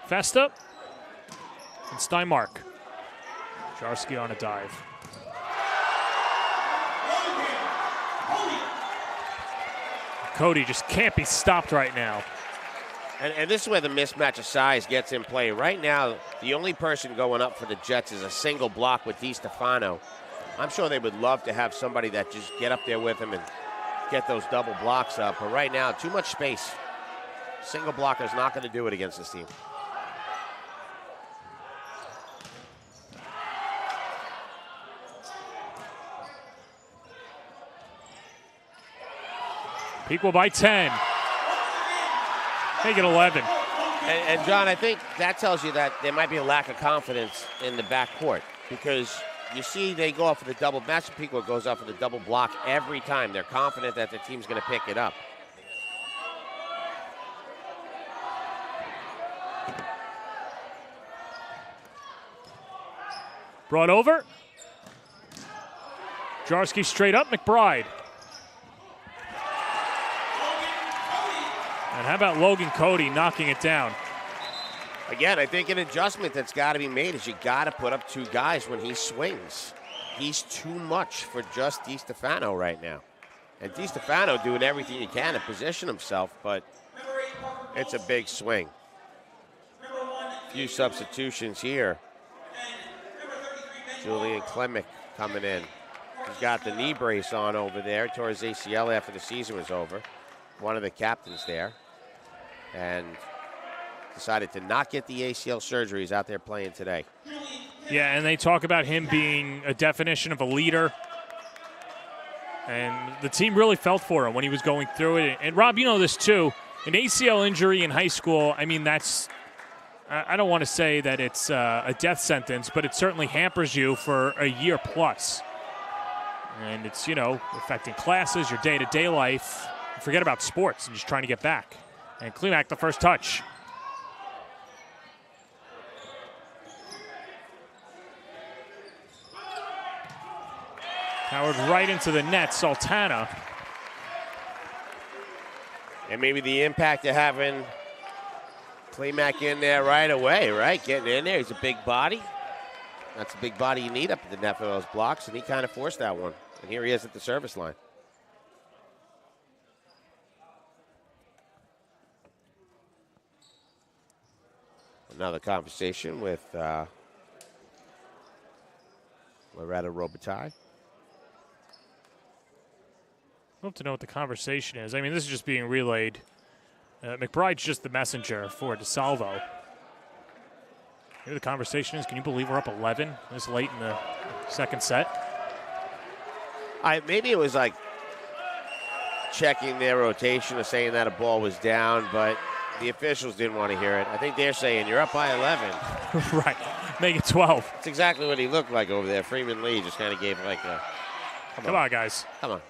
Festa, and Steinmark. Jarsky on a dive. Cody just can't be stopped right now. And this is where the mismatch of size gets in play. Right now, the only person going up for the Jets is a single block with DiStefano. I'm sure they would love to have somebody that just get up there with him and get those double blocks up. But right now, too much space. Single blocker is not going to do it against this team. Pequa by 10. Make it 11. And John, I think that tells you that there might be a lack of confidence in the backcourt, because you see they go off for the double. Massapequa goes off for the double block every time. They're confident that the team's going to pick it up. Brought over. Jarsky straight up, McBride. And how about Logan Cody knocking it down? Again, I think an adjustment that's got to be made is you got to put up 2 guys when he swings. He's too much for just DiStefano right now. And DiStefano doing everything he can to position himself, but it's a big swing. Few substitutions here. Julian Klemic coming in. He's got the knee brace on over there. Tore his ACL after the season was over. One of the captains there. And decided to not get the ACL surgery. He's out there playing today. Yeah, and they talk about him being a definition of a leader. And the team really felt for him when he was going through it. And Rob, you know this too. An ACL injury in high school, I mean, that's, I don't want to say that it's a death sentence, but it certainly hampers you for a year plus. And it's, you know, affecting classes, your day-to-day life. Forget about sports and just trying to get back. And Klimak, the first touch. Powered right into the net, Sultana. And maybe the impact of having Klimak in there right away, right? Getting in there. He's a big body. That's a big body you need up at the net for those blocks, and he kind of forced that one. And here he is at the service line. Another conversation with Loretta Robitaille. I'd love to know what the conversation is. I mean, this is just being relayed. McBride's just the messenger for DeSalvo. Maybe the conversation is, can you believe we're up 11 this late in the second set? Maybe it was like checking their rotation or saying that a ball was down, but the officials didn't want to hear it. I think they're saying you're up by 11. Right. Make it 12. That's exactly what he looked like over there. Freeman Lee just kind of gave like a, come on, guys. Come on.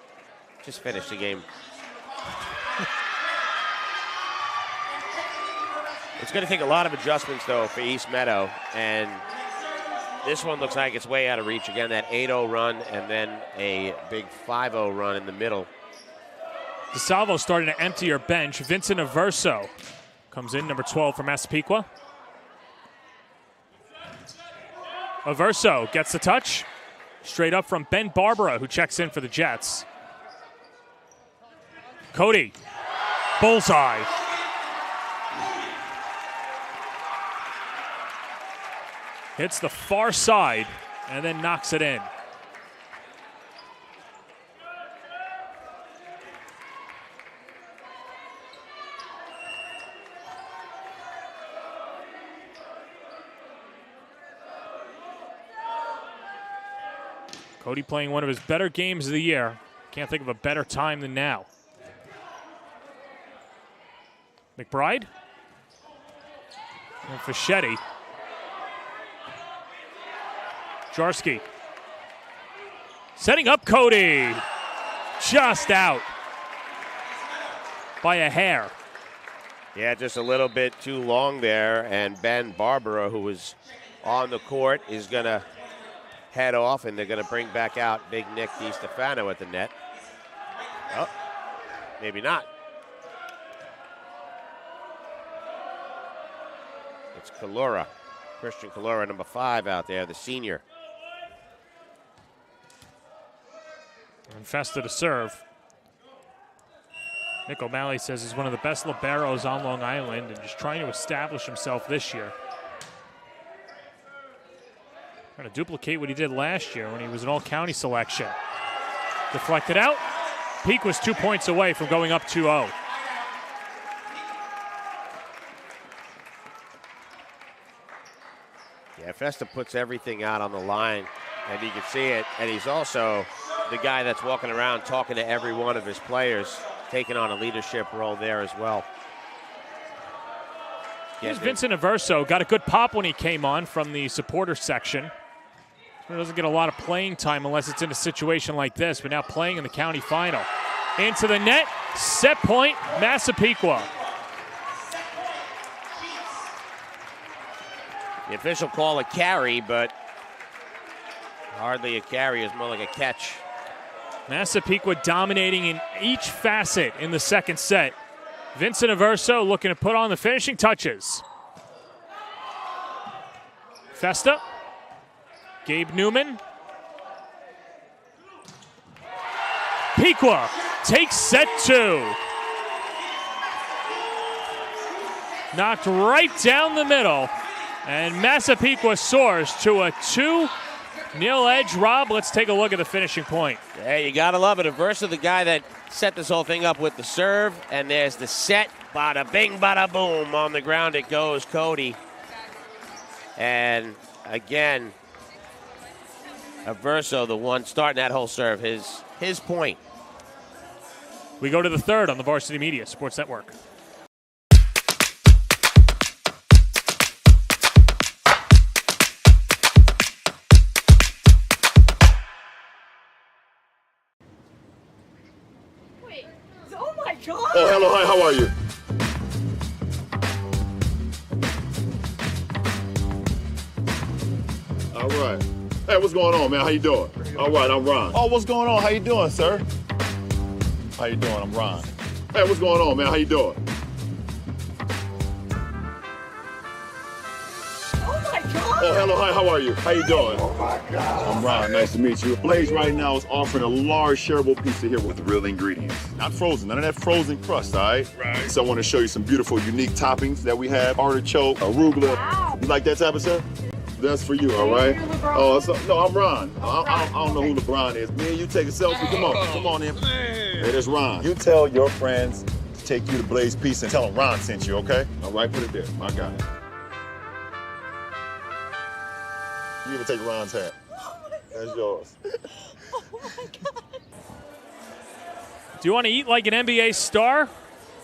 Just finish the game. It's going to take a lot of adjustments, though, for East Meadow. And this one looks like it's way out of reach. Again, that 8-0 run and then a big 5-0 run in the middle. DeSalvo starting to empty your bench. Vincent Averso comes in, number 12 for Massapequa. Averso gets the touch. Straight up from Ben Barbara, who checks in for the Jets. Cody, bullseye. Hits the far side and then knocks it in. Cody playing one of his better games of the year. Can't think of a better time than now. McBride. And Fischetti. Jarsky. Setting up Cody. Just out. By a hair. Yeah, just a little bit too long there. And Ben Barbara, who was on the court, is going to head off, and they're going to bring back out Big Nick DiStefano at the net. Oh, maybe not. It's Kalura, Christian Kalura, number 5 out there, the senior. And Festa to serve. Nick O'Malley says he's one of the best liberos on Long Island and just trying to establish himself this year. Trying to duplicate what he did last year when he was an all-county selection. Deflected out. Peak was 2 points away from going up 2-0. Yeah, Festa puts everything out on the line, and you can see it. And he's also the guy that's walking around talking to every one of his players, taking on a leadership role there as well. Here's Vincent Averso. Got a good pop when he came on from the supporter section. He doesn't get a lot of playing time unless it's in a situation like this, but now playing in the county final. Into the net, set point, Massapequa. The official call a carry, but hardly a carry. It's more like a catch. Massapequa dominating in each facet in the second set. Vincent Averso looking to put on the finishing touches. Festa. Gabe Newman. Pequa takes set 2. Knocked right down the middle. And Massapequa soars to a 2-0 edge. Rob, let's take a look at the finishing point. Yeah, you got to love it. Aversa, the guy that set this whole thing up with the serve. And there's the set. Bada bing, bada boom. On the ground it goes, Cody. And again, Averso, the one starting that whole serve, his point. We go to the third on the Varsity Media Sports Network. Oh, hello, hi, how are you? All right. Hey, what's going on, man? How you doing? All right, I'm Ron. Oh, what's going on? How you doing, sir? How you doing? I'm Ron. Hey, what's going on, man? How you doing? Oh, hello, hi, how are you? How you doing? Oh, my God. I'm Ron, nice to meet you. Blaze right now is offering a large shareable pizza here with real ingredients. Not frozen, none of that frozen crust, all right? Right. So I want to show you some beautiful, unique toppings that we have. Artichoke, arugula. Wow. You like that type of stuff? That's for you, all right? Oh, no, I'm Ron. I don't know who LeBron is. Me and you take a selfie. Come on in. Hey, that's Ron. You tell your friends to take you to Blaze Pizza and tell them Ron sent you, okay? All right, put it there. I got it. You even take Ron's hat. That's yours. Oh my God. Do you want to eat like an NBA star?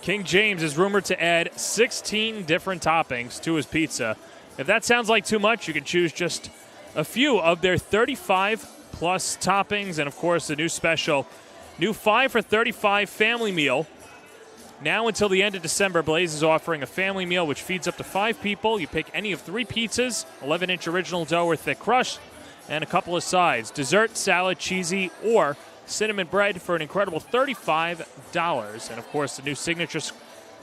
King James is rumored to add 16 different toppings to his pizza. If that sounds like too much, you can choose just a few of their 35-plus toppings. And, of course, the new special, new 5 for $35 family meal. Now until the end of December, Blaze is offering a family meal which feeds up to 5 people. You pick any of 3 pizzas, 11-inch original dough or thick crust, and a couple of sides. Dessert, salad, cheesy, or cinnamon bread for an incredible $35. And, of course, the new Signature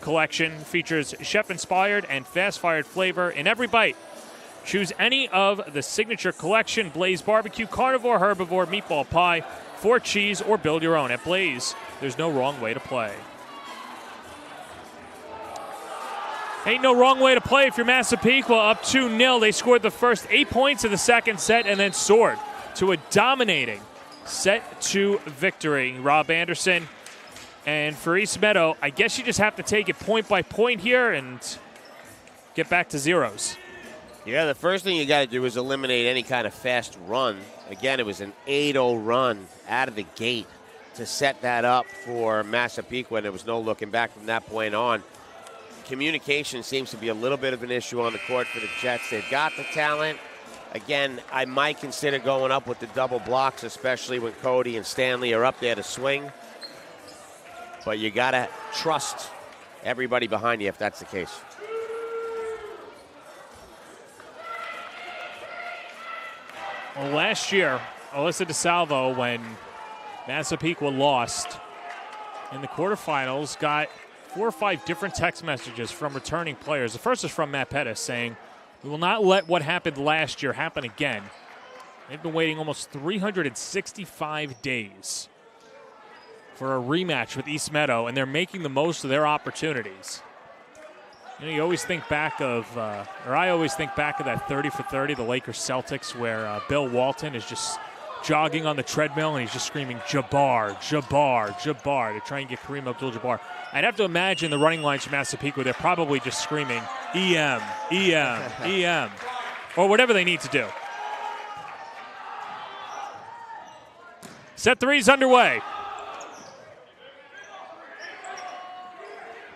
collection features chef-inspired and fast-fired flavor in every bite. Choose any of the Signature collection, Blaze Barbecue, Carnivore, Herbivore, Meatball Pie, 4 cheese, or build your own. At Blaze, there's no wrong way to play. Ain't no wrong way to play if you're Massapequa up 2-0. They scored the first 8 points of the second set and then soared to a dominating set 2 victory. Rob Anderson. And for East Meadow, I guess you just have to take it point by point here and get back to zeros. Yeah, the first thing you got to do is eliminate any kind of fast run. Again, it was an 8-0 run out of the gate to set that up for Massapequa, and there was no looking back from that point on. Communication seems to be a little bit of an issue on the court for the Jets. They've got the talent. Again, I might consider going up with the double blocks, especially when Cody and Stanley are up there to swing. But you got to trust everybody behind you if that's the case. Well, last year, Alyssa DeSalvo, when Massapequa lost in the quarterfinals, got 4 or 5 different text messages from returning players. The first is from Matt Pettis saying, "We will not let what happened last year happen again." They've been waiting almost 365 days for a rematch with East Meadow, and they're making the most of their opportunities. You know, you always think back of, or I always think back of that 30 for 30, the Lakers Celtics, where Bill Walton is just jogging on the treadmill and he's just screaming, "Jabbar, Jabbar, Jabbar," to try and get Kareem Abdul-Jabbar. I'd have to imagine the running lines from Massapequa, they're probably just screaming, "EM, EM, EM," or whatever they need to do. Set 3's underway.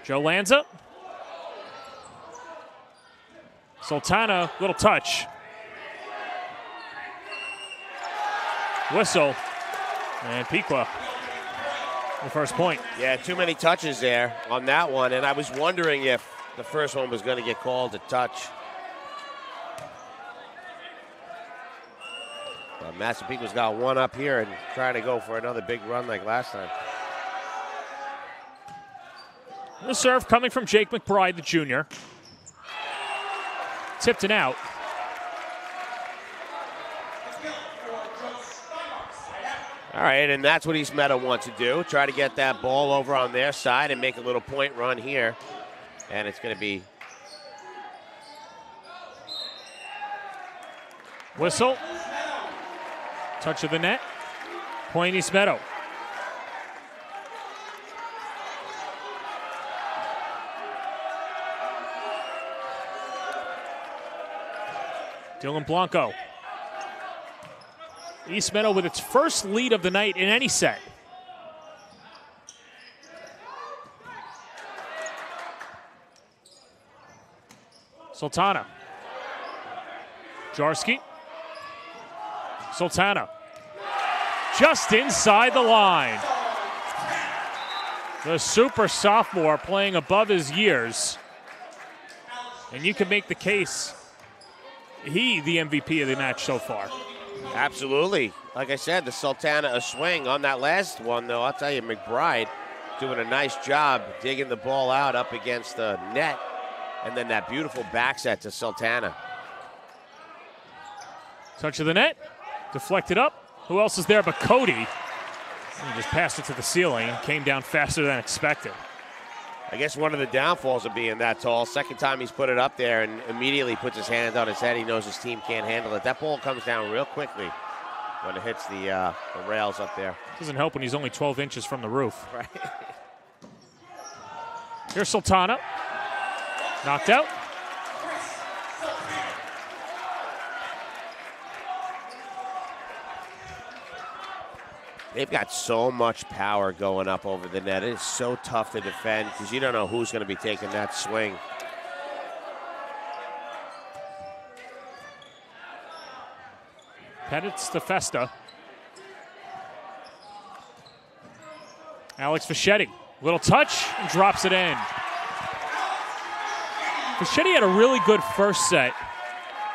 Joe Lanza. Sultana, little touch. Whistle. And Pequa, the first point. Yeah, too many touches there on that one, and I was wondering if the first one was going to get called a touch. Massapequa's got one up here and trying to go for another big run like last time. The serve coming from Jake McBride, the junior. Tipped and out. All right, and that's what East Meadow wants to do. Try to get that ball over on their side and make a little point run here. And it's going to be whistle. Touch of the net. Point East Meadow. Dylan Blanco. East Meadow with its first lead of the night in any set. Sultana. Jarski. Sultana. Just inside the line. The super sophomore playing above his years. And you can make the case he the MVP of the match so far. absolutely. Like I said, the Sultana a swing on that last one, though. I'll tell you, McBride doing a nice job digging the ball out up against the net. And then that beautiful back set to Sultana. Touch of the net. Deflected up. Who else is there but Cody? He just passed it to the ceiling and came down faster than expected. I guess one of the downfalls of being that tall, second time he's put it up there and immediately puts his hand on his head. He knows his team can't handle it. That ball comes down real quickly when it hits the rails up there. Doesn't help when he's only 12 inches from the roof. Right. Here's Sultana. Knocked out. They've got so much power going up over the net. It is so tough to defend because you don't know who's going to be taking that swing. Pettits to Festa. Alex Fischetti. Little touch and drops it in. Fischetti had a really good first set.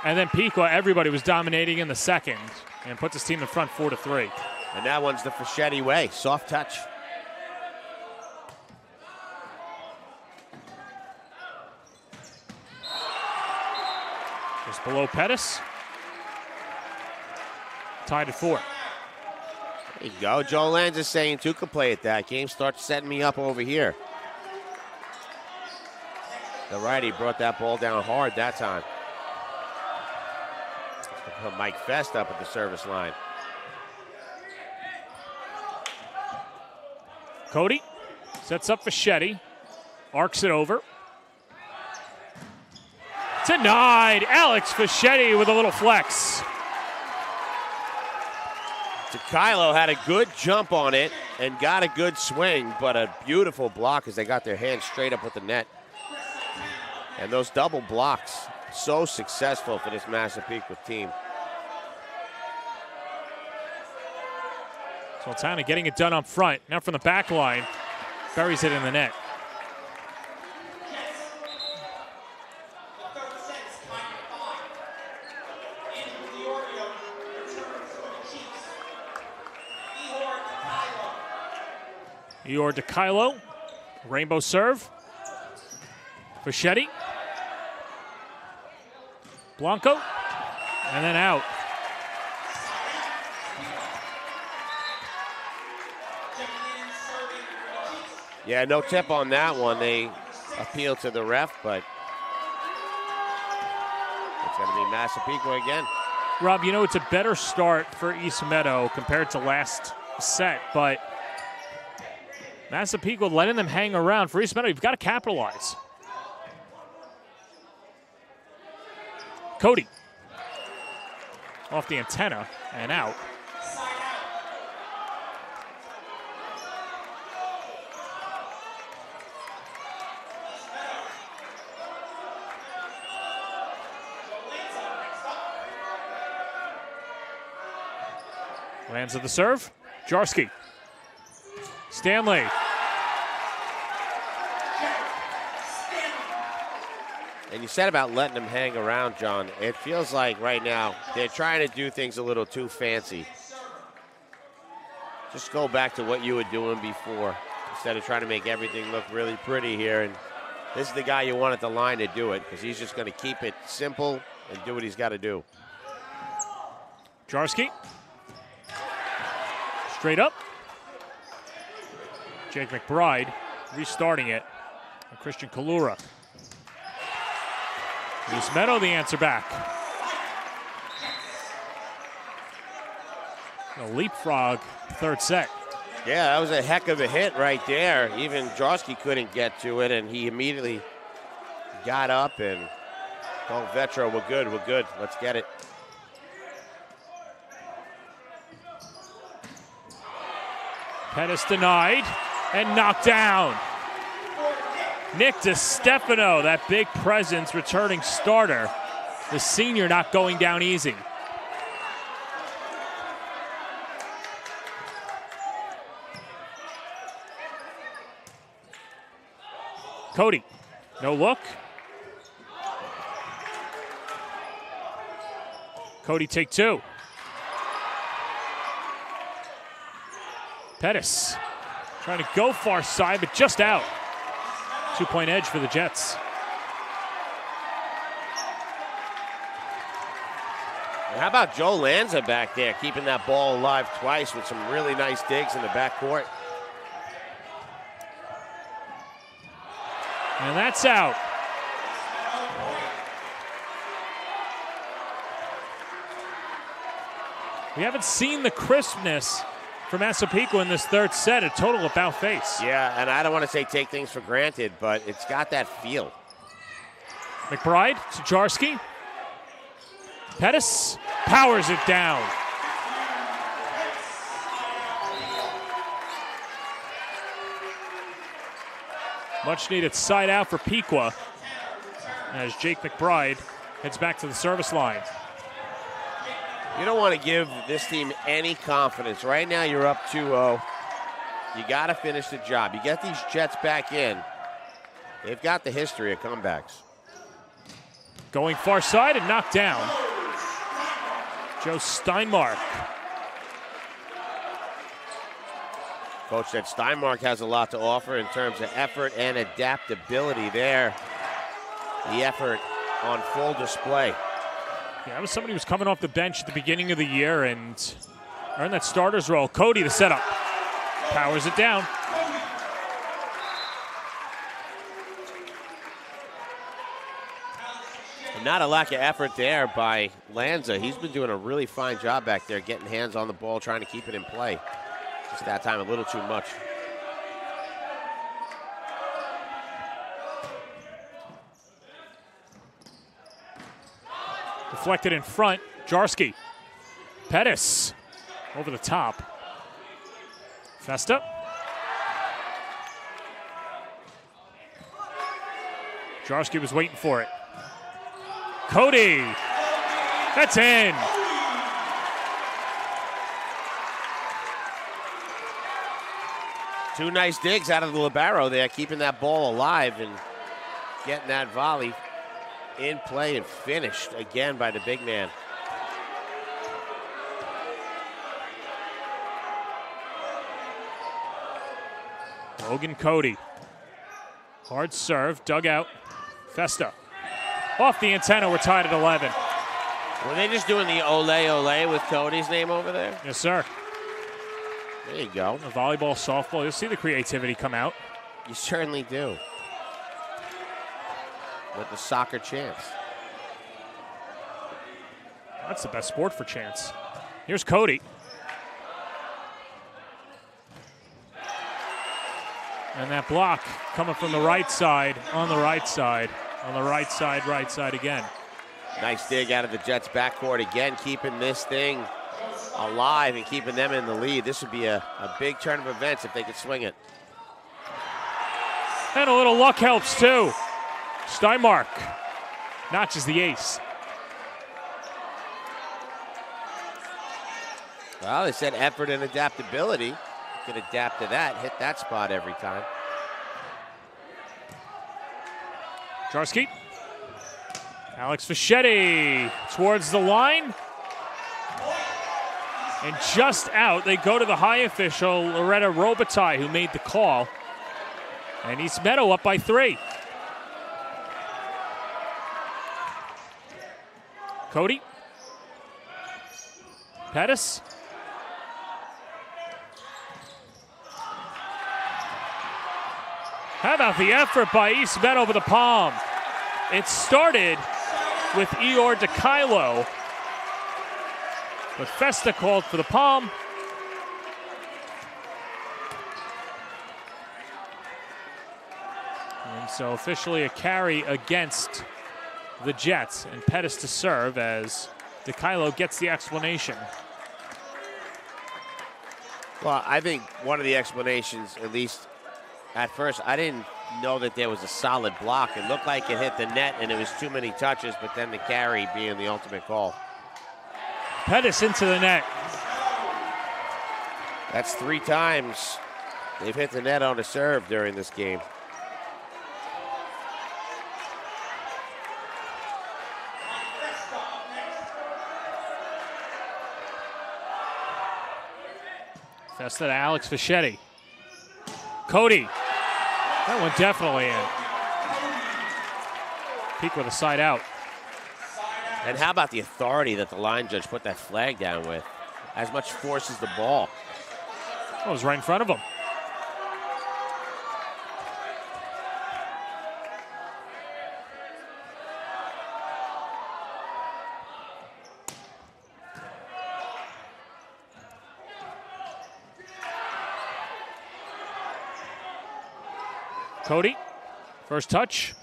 And then Pequa, everybody was dominating in the second and puts his team in front 4-3. And that one's the Fischetti way. Soft touch. Just below Pettis. Tied at 4. There you go. Joe Lanza is saying two can play at that. Game starts setting me up over here. The righty brought that ball down hard that time. Put Mike Fest up at the service line. Cody sets up Fischetti. Arcs it over. Denied. Alex Fischetti with a little flex. Kylo had a good jump on it and got a good swing, but a beautiful block as they got their hands straight up with the net. And those double blocks, so successful for this Massapequa team. Sultana getting it done up front. Now from the back line, buries it in the net. Eor DeKylo, rainbow serve. Fischetti. Blanco, and then out. Yeah, no tip on that one. They appeal to the ref, but it's going to be Massapequa again. Rob, you know, it's a better start for East Meadow compared to last set, but Massapequa letting them hang around. For East Meadow, you've got to capitalize. Cody off the antenna and out. Lands of the serve. Jarski. Stanley. And you said about letting them hang around, John. It feels like right now they're trying to do things a little too fancy. Just go back to what you were doing before. instead of trying to make everything look really pretty here. And this is the guy you want at the line to do it because he's just going to keep it simple and do what he's got to do. Jarski. Straight up. Jake McBride restarting it. And Christian Kalura. East Meadow the answer back. A leapfrog third set. Yeah, that was a heck of a hit right there. Even Jarski couldn't get to it, and he immediately got up and told Vetro, we're good, let's get it. Pettis denied and knocked down. Nick DiStefano, that big presence, returning starter. The senior not going down easy. Cody, no look. Cody take two. Pettis trying to go far side, but just out. 2-point edge for the Jets. And how about Joe Lanza back there, keeping that ball alive twice with some really nice digs in the backcourt. And that's out. We haven't seen the crispness from Massapequa in this third set, a total about face. Yeah, and I don't want to say take things for granted, but it's got that feel. McBride to Jarski. Pettis powers it down. Much needed side out for Pequa as Jake McBride heads back to the service line. You don't want to give this team any confidence. Right now you're up 2-0. You got to finish the job. You get these Jets back in. They've got the history of comebacks. Going far side and knocked down. Joe Steinmark. Coach said Steinmark has a lot to offer in terms of effort and adaptability there. The effort on full display. Yeah, that was somebody who was coming off the bench at the beginning of the year and earned that starter's role. Cody, the setup. Powers it down. And not a lack of effort there by Lanza. He's been doing a really fine job back there, getting hands on the ball, trying to keep it in play. Just that time a little too much. Deflected in front. Jarski. Pettis over the top. Festa. Jarski was waiting for it. Cody. That's in. Two nice digs out of the libero there, keeping that ball alive and getting that volley in play and finished again by the big man. Logan Cody. Hard serve, dug out. Festa. Off the antenna, we're tied at 11. Were they just doing the ole ole with Cody's name over there? Yes, sir. There you go. A volleyball, softball, you'll see the creativity come out. You certainly do. With the soccer chance. That's the best sport for chance. Here's Cody. And that block coming from the right side, on the right side, on the right side again. Nice dig out of the Jets backcourt again, keeping this thing alive and keeping them in the lead. This would be a big turn of events if they could swing it. And a little luck helps too. Steinmark notches the ace. Well, they said effort and adaptability. You can adapt to that, hit that spot every time. Jarski. Alex Fischetti towards the line. And just out, they go to the high official, Loretta Robitaille, who made the call. And East Meadow up by 3. Cody. Pettis. How about the effort by East Meadow over the palm? It started with Eeyore DeKylo, but Festa called for the palm. And so officially a carry against the Jets, and Pettis to serve as DeKylo gets the explanation. Well, I think one of the explanations, at least at first, I didn't know that there was a solid block. It looked like it hit the net and it was too many touches, but then the carry being the ultimate call. Pettis into the net. That's 3 times they've hit the net on a serve during this game. Festa to Alex Fischetti. Cody. That one definitely in. Peak with a side out. And how about the authority that the line judge put that flag down with? As much force as the ball. Oh, it was right in front of him. Cody, first touch.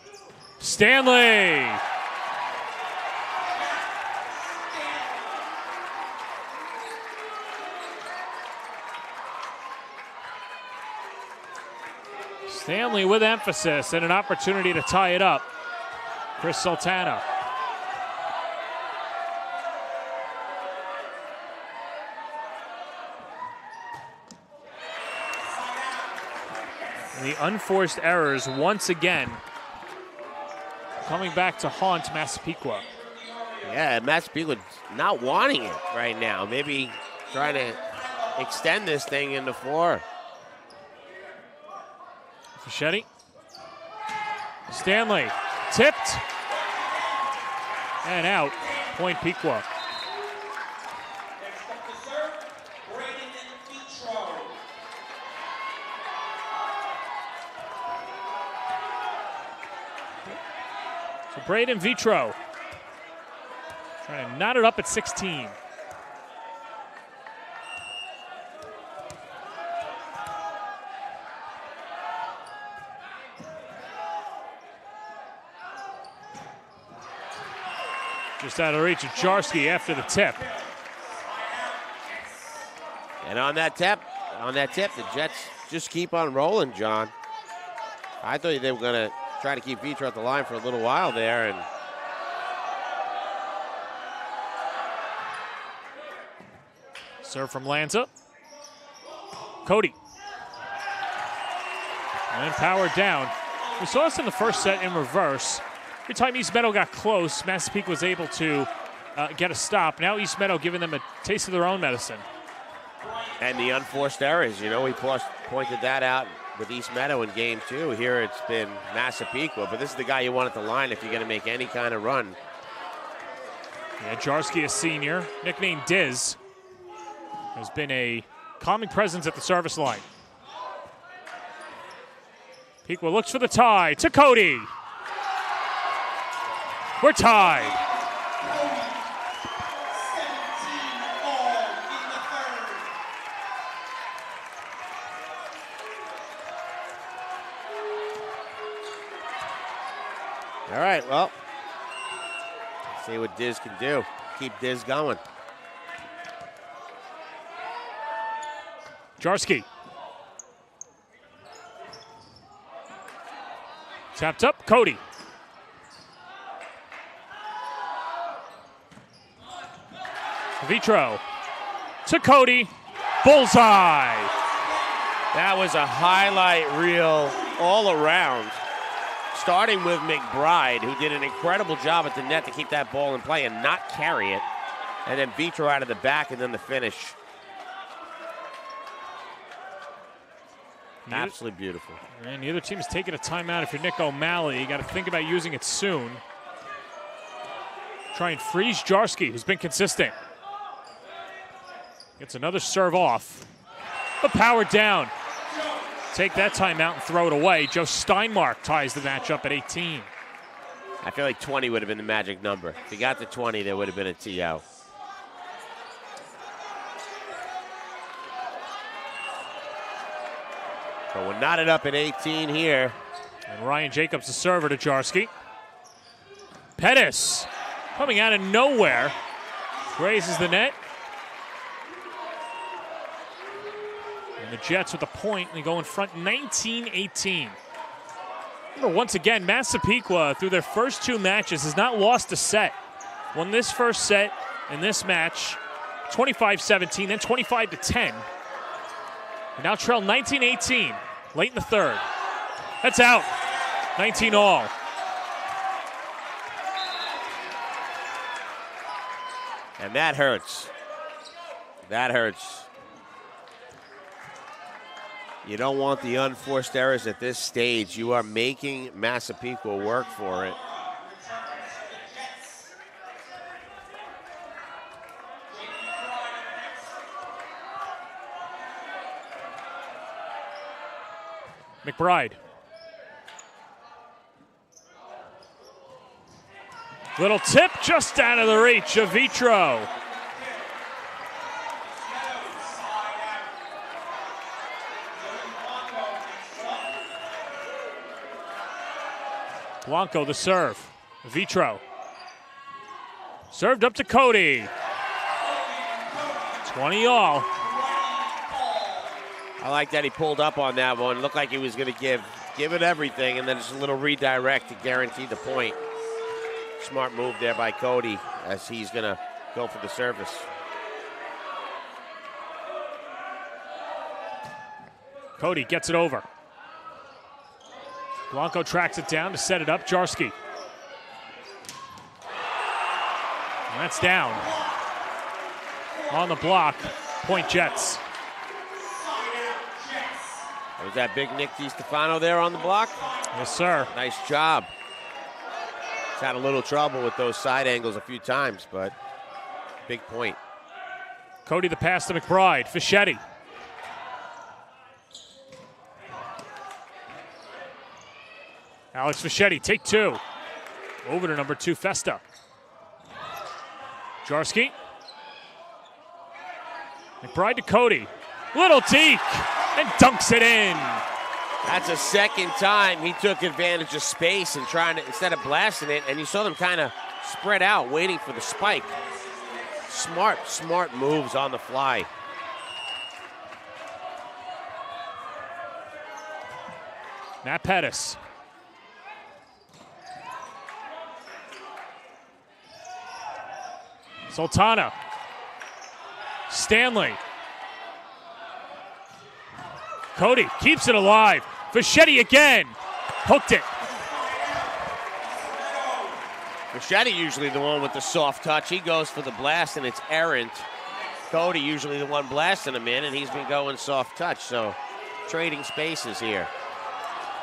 Stanley. Stanley with emphasis and an opportunity to tie it up. Chris Sultana. The unforced errors once again coming back to haunt Massapequa. Yeah, Massapequa not wanting it right now. Maybe trying to extend this thing into 4. Fischetti. Stanley tipped and out. Point Pequa. So Braden Vitro trying to knot it up at 16. Just out of reach of Jarsky after the tip. And on that tip, the Jets just keep on rolling, John. I thought they were going to try to keep Vitro at the line for a little while there. And serve from Lanza. Cody. And powered down. We saw this in the first set in reverse. Every time East Meadow got close, Massapequa was able to get a stop. Now East Meadow giving them a taste of their own medicine. And the unforced errors, we pointed that out with East Meadow in game 2. Here it's been Massapequa, but this is the guy you want at the line if you're going to make any kind of run. Yeah, Jarsky, a senior, nicknamed Diz, has been a calming presence at the service line. Pequa looks for the tie to Cody. We're tied. All right, well, see what Diz can do. Keep Diz going. Jarsky. Tapped up, Cody. Vitro to Cody. Bullseye. That was a highlight reel all around. Starting with McBride, who did an incredible job at the net to keep that ball in play and not carry it. And then Vitro out of the back and then the finish. Absolutely beautiful. And the other team is taking a timeout. If you're Nick O'Malley, you got to think about using it soon. Try and freeze Jarsky, who's been consistent. Gets another serve off. But powered down. Take that timeout and throw it away. Joe Steinmark ties the match up at 18. I feel like 20 would have been the magic number. If he got to 20, there would have been a TO. But we're knotted up at 18 here. And Ryan Jacobs, the server to Jarsky. Pettis coming out of nowhere. Grazes the net. And the Jets with a point. They go in front 19-18. Remember, once again, Massapequa, through their first two matches, has not lost a set. Won this first set in this match, 25-17, then 25-10. And now trail 19-18, late in the third. That's out. 19 all. And that hurts. That hurts. You don't want the unforced errors at this stage. You are making Massapequa work for it. McBride. Little tip just out of the reach of Vitro. Blanco the serve. Vitro. Served up to Cody. 20 all. I like that he pulled up on that one. Looked like he was going to give it everything, and then just a little redirect to guarantee the point. Smart move there by Cody as he's going to go for the service. Cody gets it over. Blanco tracks it down to set it up. Jarsky. And that's down. On the block. Point Jets. Was that big Nick DiStefano there on the block? Yes, sir. Nice job. He's had a little trouble with those side angles a few times, but big point. Cody the pass to McBride. Fischetti. Alex Fischetti, take two. Over to number 2, Festa. Jarsky. McBride to Cody. Little deke, and dunks it in. That's a second time he took advantage of space and trying to, instead of blasting it, and you saw them kind of spread out, waiting for the spike. Smart moves on the fly. Matt Pettis. Sultana. Stanley. Cody keeps it alive. Fischetti again. Hooked it. Fischetti usually the one with the soft touch. He goes for the blast, and it's errant. Cody usually the one blasting him in, and he's been going soft touch. So trading spaces here.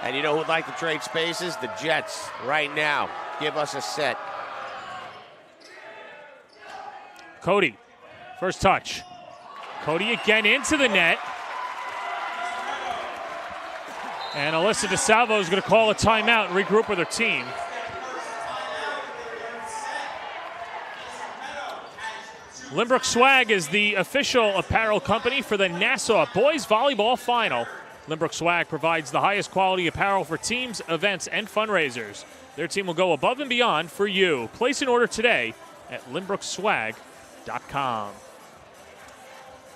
And you know who'd like to trade spaces? The Jets right now. Give us a set. Cody, first touch. Cody again into the net. And Alyssa DeSalvo is going to call a timeout and regroup with her team. Limbrook Swag is the official apparel company for the Nassau Boys Volleyball Final. Limbrook Swag provides the highest quality apparel for teams, events, and fundraisers. Their team will go above and beyond for you. Place an order today at limbrookswag.com.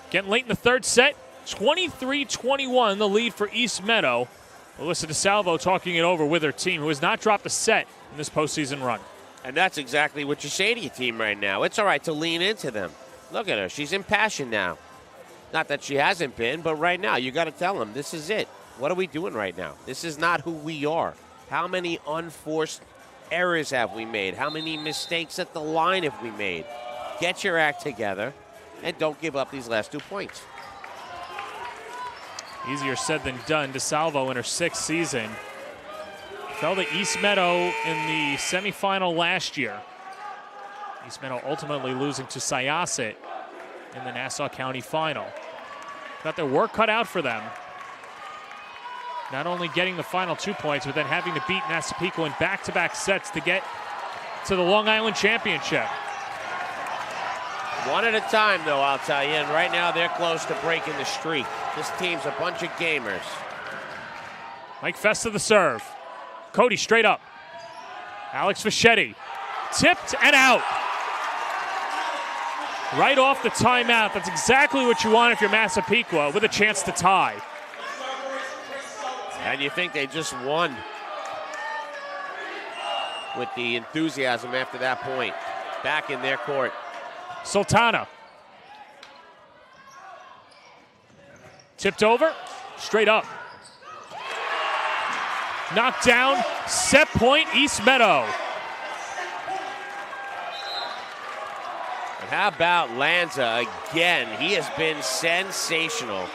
Getting late in the third set, 23-21, the lead for East Meadow. Alyssa DeSalvo talking it over with her team, who has not dropped a set in this postseason run. And that's exactly what you say to your team right now. It's all right to lean into them. Look at her. She's impassioned now. Not that she hasn't been, but right now you got to tell them, this is it. What are we doing right now? This is not who we are. How many unforced errors have we made? How many mistakes at the line have we made? Get your act together and don't give up these last 2 points. Easier said than done. DeSalvo in her 6th season. Fell to East Meadow in the semifinal last year. East Meadow ultimately losing to Syosset in the Nassau County final. Got their work cut out for them. Not only getting the final 2 points, but then having to beat Massapequa in back-to-back sets to get to the Long Island Championship. One at a time, though, I'll tell you. And right now, they're close to breaking the streak. This team's a bunch of gamers. Mike Festa the serve. Cody straight up. Alex Fischetti. Tipped and out. Right off the timeout. That's exactly what you want if you're Massapequa, with a chance to tie. And you think they just won with the enthusiasm after that point. Back in their court. Sultana. Tipped over, straight up. Knocked down, set point, East Meadow. And how about Lanza again? He has been sensational.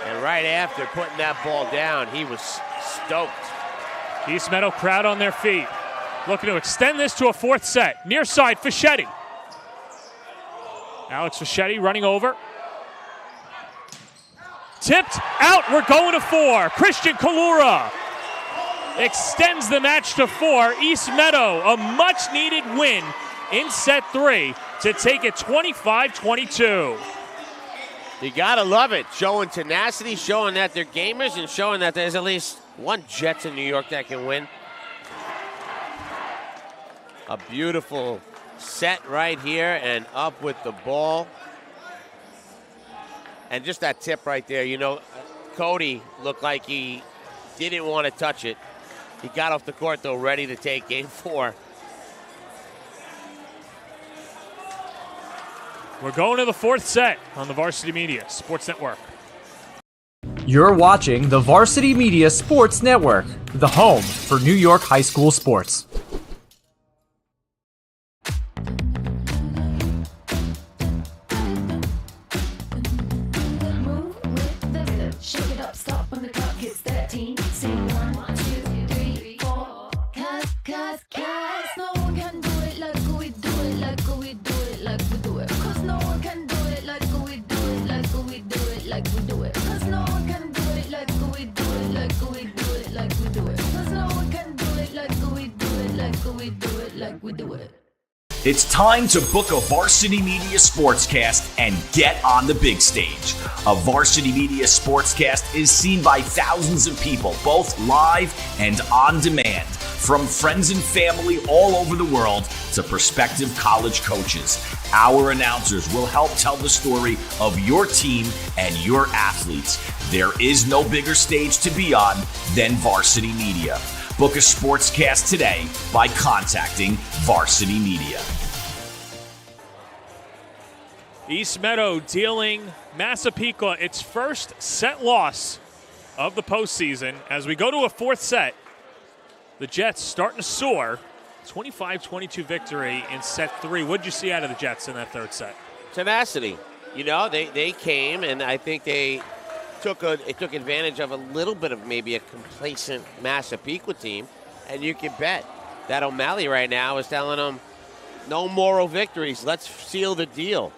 And right after putting that ball down, he was stoked. East Meadow crowd on their feet. Looking to extend this to a 4th set. Near side, Fischetti. Alex Fischetti running over. Tipped out, we're going to 4. Christian Kalura extends the match to 4. East Meadow, a much needed win in set 3 to take it 25-22. You gotta love it. Showing tenacity, showing that they're gamers, and showing that there's at least one Jets in New York that can win. A beautiful set right here and up with the ball. And just that tip right there, you know, Cody looked like he didn't want to touch it. He got off the court, though, ready to take game 4. We're going to the 4th set on the Varsity Media Sports Network. You're watching the Varsity Media Sports Network, the home for New York high school sports. Move with the rhythm. Shake it up, stop when the clock hits 13. Sing 1, 2, 3, 4. Cause no one can do it like we do it, like we do it, like we do it. Cause no one can do it like we do it, like we do it, like we do it. Cause no one can do it like we do it, like we do it, like we do it. Cause no one can do it like we do it, like we do it, like we do it. It's time to book a Varsity Media Sportscast and get on the big stage. A Varsity Media Sportscast is seen by thousands of people, both live and on demand, from friends and family all over the world to prospective college coaches. Our announcers will help tell the story of your team and your athletes. There is no bigger stage to be on than Varsity Media. Book a sportscast today by contacting Varsity Media. East Meadow dealing Massapequa its first set loss of the postseason. As we go to a 4th set, the Jets starting to soar. 25-22 victory in set 3. What did you see out of the Jets in that 3rd set? Tenacity. You know, they came, and I think they took advantage of a little bit of maybe a complacent Massapequa team, and you can bet that O'Malley right now is telling them, no moral victories. Let's seal the deal.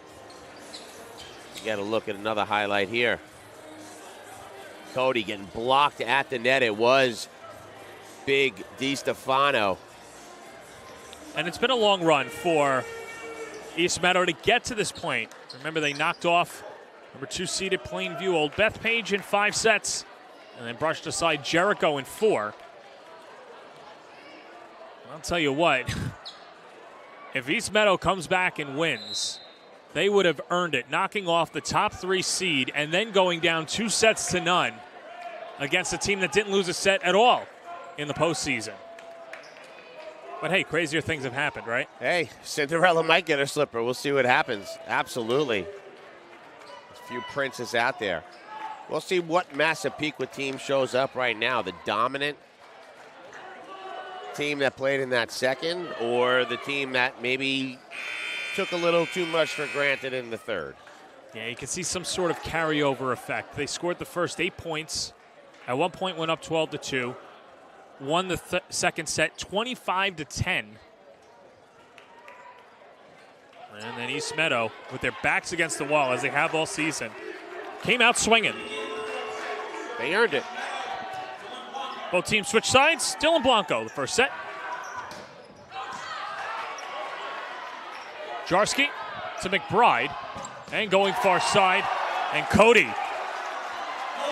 You got to look at another highlight here. Cody getting blocked at the net. It was big DiStefano. And it's been a long run for East Meadow to get to this point. Remember, they knocked off number 2 seeded Plainview Old Bethpage in 5 sets and then brushed aside Jericho in 4. I'll tell you what, if East Meadow comes back and wins, they would have earned it, knocking off the top 3 seed and then going down 2 sets to none against a team that didn't lose a set at all in the postseason. But hey, crazier things have happened, right? Hey, Cinderella might get her slipper. We'll see what happens. Absolutely. There's a few princes out there. We'll see what Massapequa team shows up right now. The dominant team that played in that second, or the team that maybe took a little too much for granted in the 3rd. Yeah, you can see some sort of carryover effect. They scored the first 8 points. At one point went up 12-2. Won the second set 25-10. And then East Meadow, with their backs against the wall, as they have all season, came out swinging. They earned it. Both teams switch sides. Dylan Blanco, the first set. Jarsky to McBride. And going far side. And Cody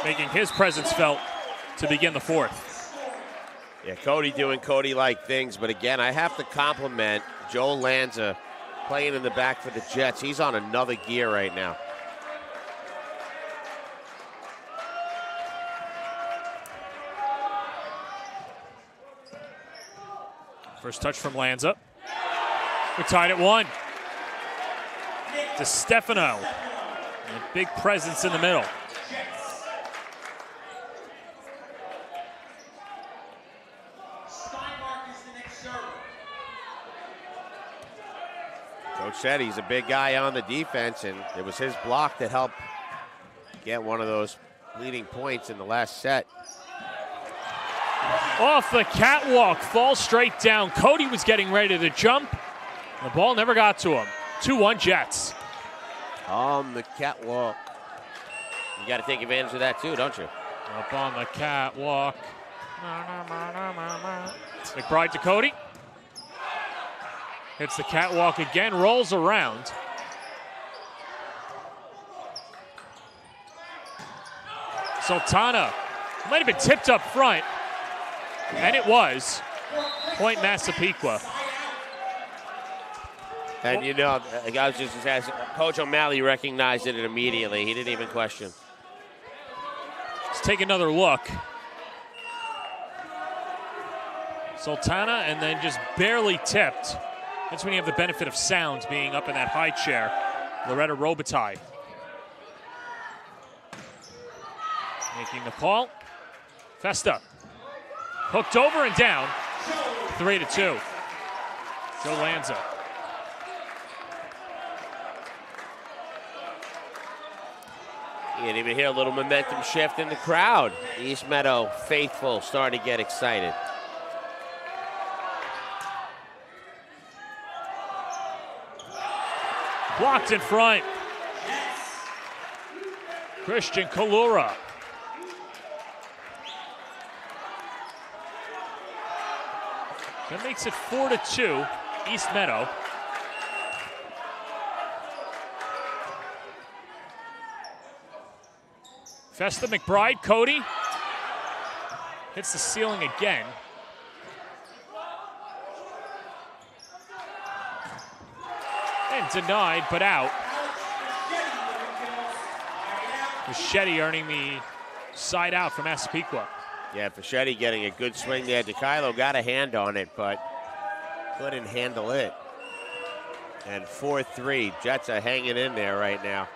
making his presence felt to begin the fourth. Yeah, Cody doing Cody-like things. But again, I have to compliment Joe Lanza playing in the back for the Jets. He's on another gear right now. First touch from Lanza. We're tied at 1. To Stefano. And a big presence in the middle. Coach said he's a big guy on the defense, and it was his block that helped get one of those leading points in the last set. Off the catwalk, falls straight down. Cody was getting ready to jump. The ball never got to him. 2-1 Jets. On the catwalk. You got to take advantage of that too, don't you? Up on the catwalk. McBride to Cody. Hits the catwalk again, rolls around. Sultana might have been tipped up front, and it was. Point Massapequa. And you know, I was just asking, Coach O'Malley recognized it immediately. He didn't even question. Let's take another look. Sultana, and then just barely tipped. That's when you have the benefit of sound being up in that high chair. Loretta Robitaille making the call. Festa hooked over and down. 3-2. Joe Lanza. You can even hear a little momentum shift in the crowd. East Meadow faithful starting to get excited. Blocked in front. Christian Kalura. That makes it 4-2, East Meadow. Festa, McBride, Cody. Hits the ceiling again. And denied, but out. Fischetti earning the side out from Massapequa. Yeah, Fischetti getting a good swing there. DeKylo got a hand on it, but couldn't handle it. And 4-3. Jets are hanging in there right now.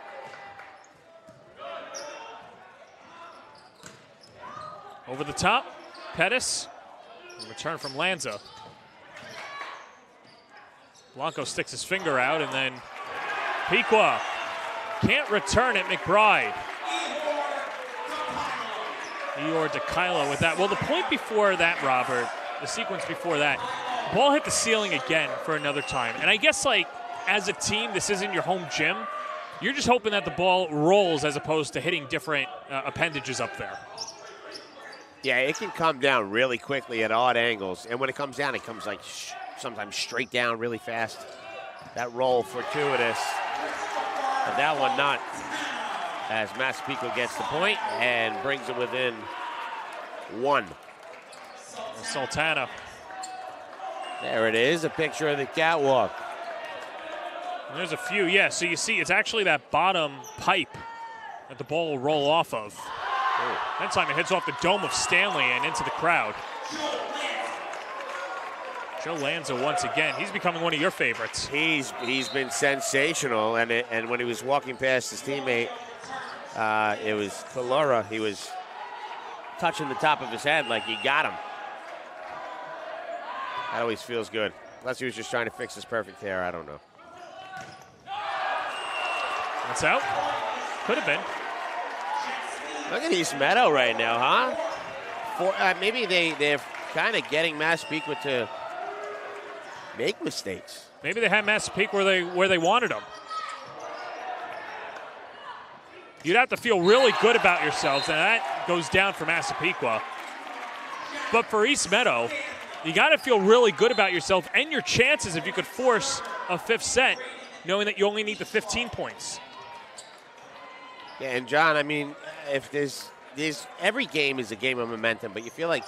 Over the top, Pettis. Return from Lanza. Blanco sticks his finger out, and then Pequa can't return it. McBride. Eeyore DeKylo with that. Well, the point before that, Robert, the sequence before that, ball hit the ceiling again for another time. And I guess, like, as a team, this isn't your home gym. You're just hoping that the ball rolls as opposed to hitting different appendages up there. Yeah, it can come down really quickly at odd angles. And when it comes down, it comes like sometimes straight down really fast. That roll fortuitous. But that one not. As Massapequa gets the point and brings it within 1. Sultana. There it is, a picture of the catwalk. And there's a few, yeah. So you see it's actually that bottom pipe that the ball will roll off of. Ooh. That time it hits off the dome of Stanley and into the crowd. Joe Lanza once again. He's becoming one of your favorites. He's been sensational, and when he was walking past his teammate, it was Kalura. He was touching the top of his head like he got him. That always feels good. Unless he was just trying to fix his perfect hair. I don't know. That's out. Could have been. Look at East Meadow right now, huh? Maybe they're kind of getting Massapequa to make mistakes. Maybe they had Massapequa where they wanted them. You'd have to feel really good about yourselves, and that goes down for Massapequa. But for East Meadow, you got to feel really good about yourself and your chances if you could force a fifth set, knowing that you only need the 15 points. Yeah, and John, I mean, if there's every game is a game of momentum, but you feel like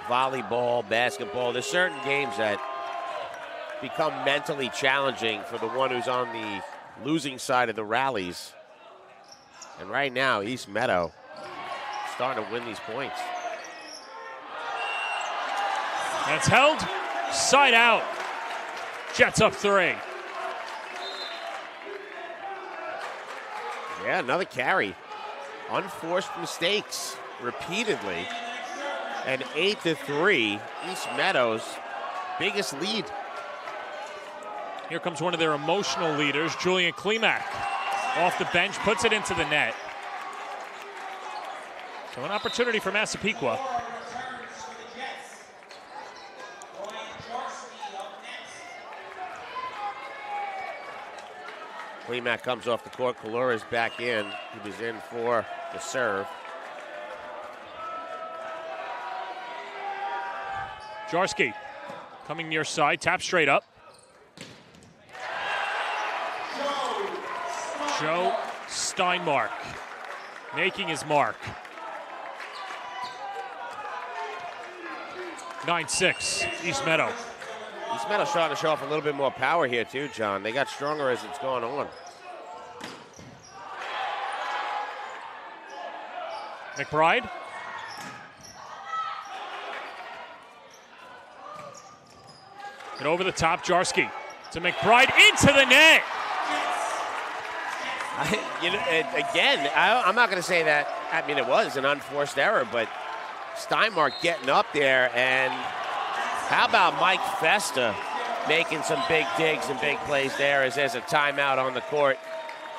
volleyball, basketball, there's certain games that become mentally challenging for the one who's on the losing side of the rallies. And right now, East Meadow starting to win these points. That's held. Side out. Jets up 3. Yeah, another carry. Unforced mistakes repeatedly. And 8-3, East Meadow's biggest lead. Here comes one of their emotional leaders, Julian Klimak. Off the bench, puts it into the net. So an opportunity for Massapequa. Klimak comes off the court. Kalura's back in. He was in for the serve. Jarsky coming near side, tap straight up. Joe Steinmark making his mark. 9-6, East Meadow. East Meadow's trying to show off a little bit more power here too, John. They got stronger as it's gone on. McBride. And over the top, Jarsky to McBride into the net. I'm not going to say that. I mean, it was an unforced error, but Steinmark getting up there, and how about Mike Festa making some big digs and big plays there as there's a timeout on the court.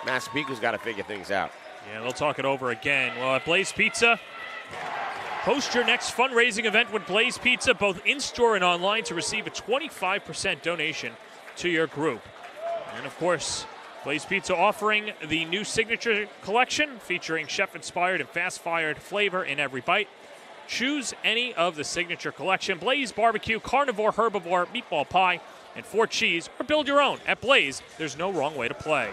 Massapequa's got to figure things out. Yeah, they'll talk it over again. Well, at Blaze Pizza, host your next fundraising event with Blaze Pizza, both in-store and online, to receive a 25% donation to your group. And, of course, Blaze Pizza offering the new Signature Collection featuring chef-inspired and fast-fired flavor in every bite. Choose any of the Signature Collection: Blaze Barbecue, Carnivore, Herbivore, Meatball Pie, and 4 Cheese, or build your own. At Blaze, there's no wrong way to play.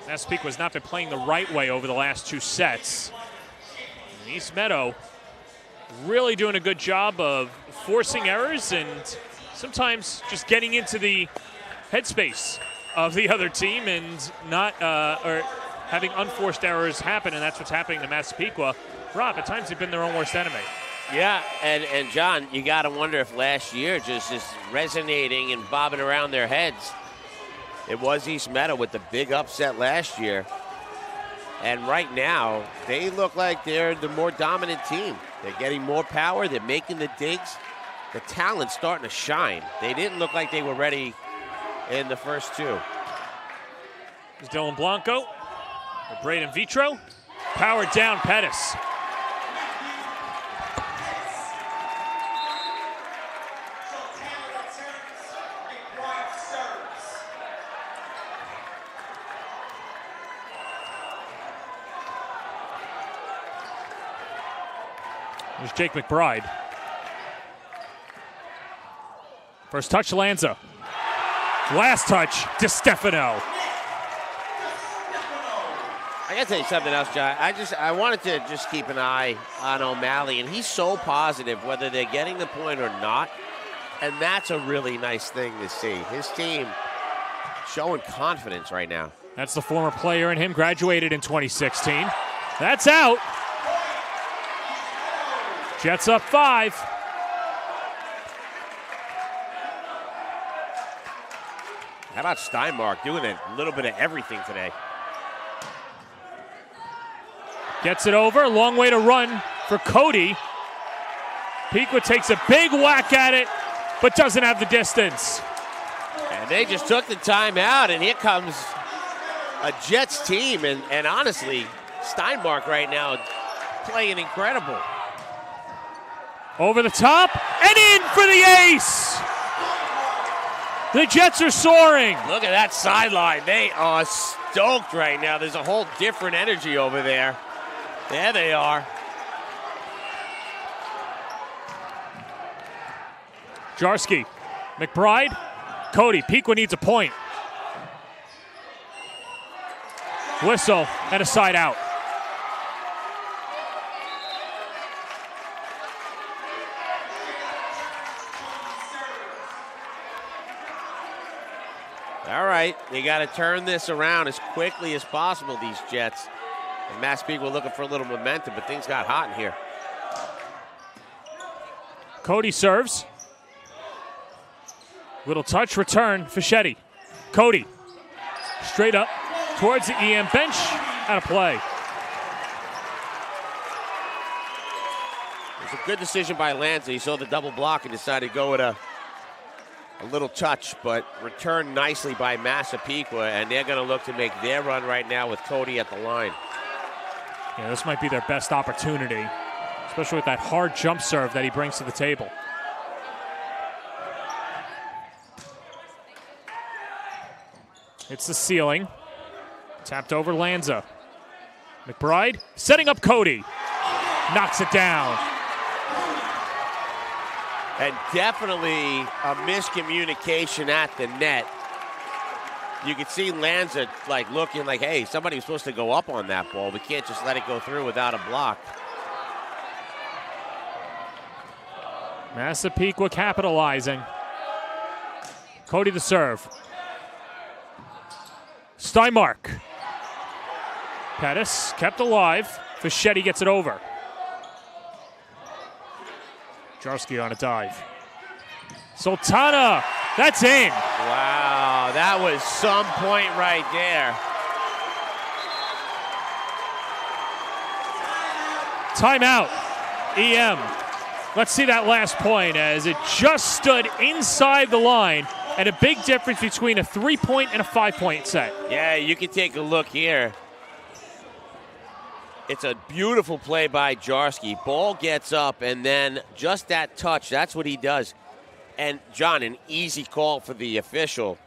Massapequa has not been playing the right way over the last 2 sets. And East Meadow really doing a good job of forcing errors and sometimes just getting into the headspace of the other team and not or having unforced errors happen, and that's what's happening to Massapequa. Rob, at times they've been their own worst enemy. Yeah, and John, you got to wonder if last year just is resonating and bobbing around their heads. It was East Meadow with the big upset last year. And right now, they look like they're the more dominant team. They're getting more power. They're making the digs. The talent's starting to shine. They didn't look like they were ready in the first 2. There's Dylan Blanco. Braden Vitro. Powered down Pettis. There's Jake McBride. First touch, Lanza. Last touch, DeStefano. I got to tell you something else, John. I wanted to just keep an eye on O'Malley, and he's so positive whether they're getting the point or not, and that's a really nice thing to see. His team showing confidence right now. That's the former player in him, graduated in 2016. That's out. Jets up 5. How about Steinmark doing a little bit of everything today? Gets it over. Long way to run for Cody. Pequa takes a big whack at it, but doesn't have the distance. And And they just took the timeout, and here comes a Jets team. And honestly, Steinmark right now playing incredible. Over the top and in for the ace. The Jets are soaring. Look at that sideline. They are stoked right now. There's a whole different energy over there. There they are. Jarsky, McBride, Cody. Pequa needs a point. Whistle and a side out. All right, they got to turn this around as quickly as possible, these Jets. And Massapequa looking for a little momentum, but things got hot in here. Cody serves. Little touch, return, Fischetti. Cody, straight up towards the EM bench, out of play. It's a good decision by Lanza. He saw the double block and decided to go with a little touch, but returned nicely by Massapequa, and they're going to look to make their run right now with Cody at the line. Yeah, this might be their best opportunity, especially with that hard jump serve that he brings to the table. It's the ceiling. Tapped over Lanza. McBride setting up Cody. Knocks it down. And definitely a miscommunication at the net. You could see Lanza looking like, hey, somebody was supposed to go up on that ball. We can't just let it go through without a block. Massapequa capitalizing. Cody the serve. Steinmark. Pettis kept alive. Fischetti gets it over. Jarsky on a dive. Sultana, that's in. Wow, that was some point right there. Timeout, EM. Let's see that last point as it just stood inside the line, and a big difference between a 3-point and a 5-point set. Yeah, you can take a look here. It's a beautiful play by Jarsky. Ball gets up, and then just that touch, that's what he does. And, John, an easy call for the official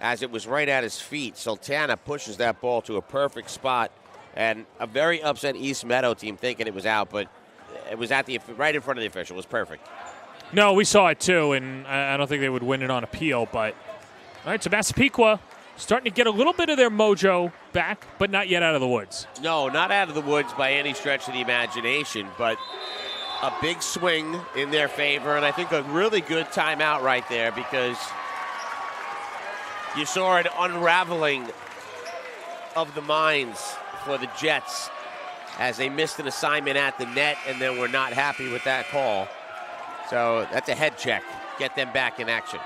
as it was right at his feet. Sultana pushes that ball to a perfect spot, and a very upset East Meadow team thinking it was out, but it was at right in front of the official. It was perfect. No, we saw it too, and I don't think they would win it on appeal. But all right, so Massapequa starting to get a little bit of their mojo back, but not yet out of the woods. No, not out of the woods by any stretch of the imagination, but a big swing in their favor, and I think a really good timeout right there because you saw an unraveling of the minds for the Jets as they missed an assignment at the net and then were not happy with that call. So that's a head check. Get them back in action.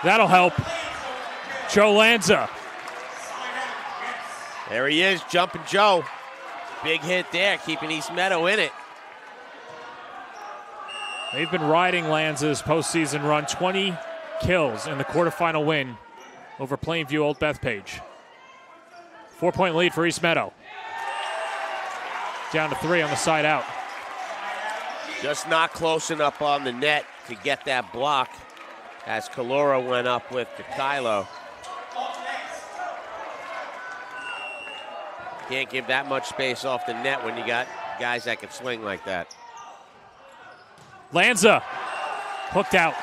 That'll help. Joe Lanza. There he is, Jumping Joe. Big hit there, keeping East Meadow in it. They've been riding Lanza's postseason run, 20 kills in the quarterfinal win over Plainview Old Bethpage. 4-point lead for East Meadow. Down to 3 on the side out. Just not close enough on the net to get that block as Kalora went up with Kylo. Can't give that much space off the net when you got guys that can swing like that. Lanza hooked out.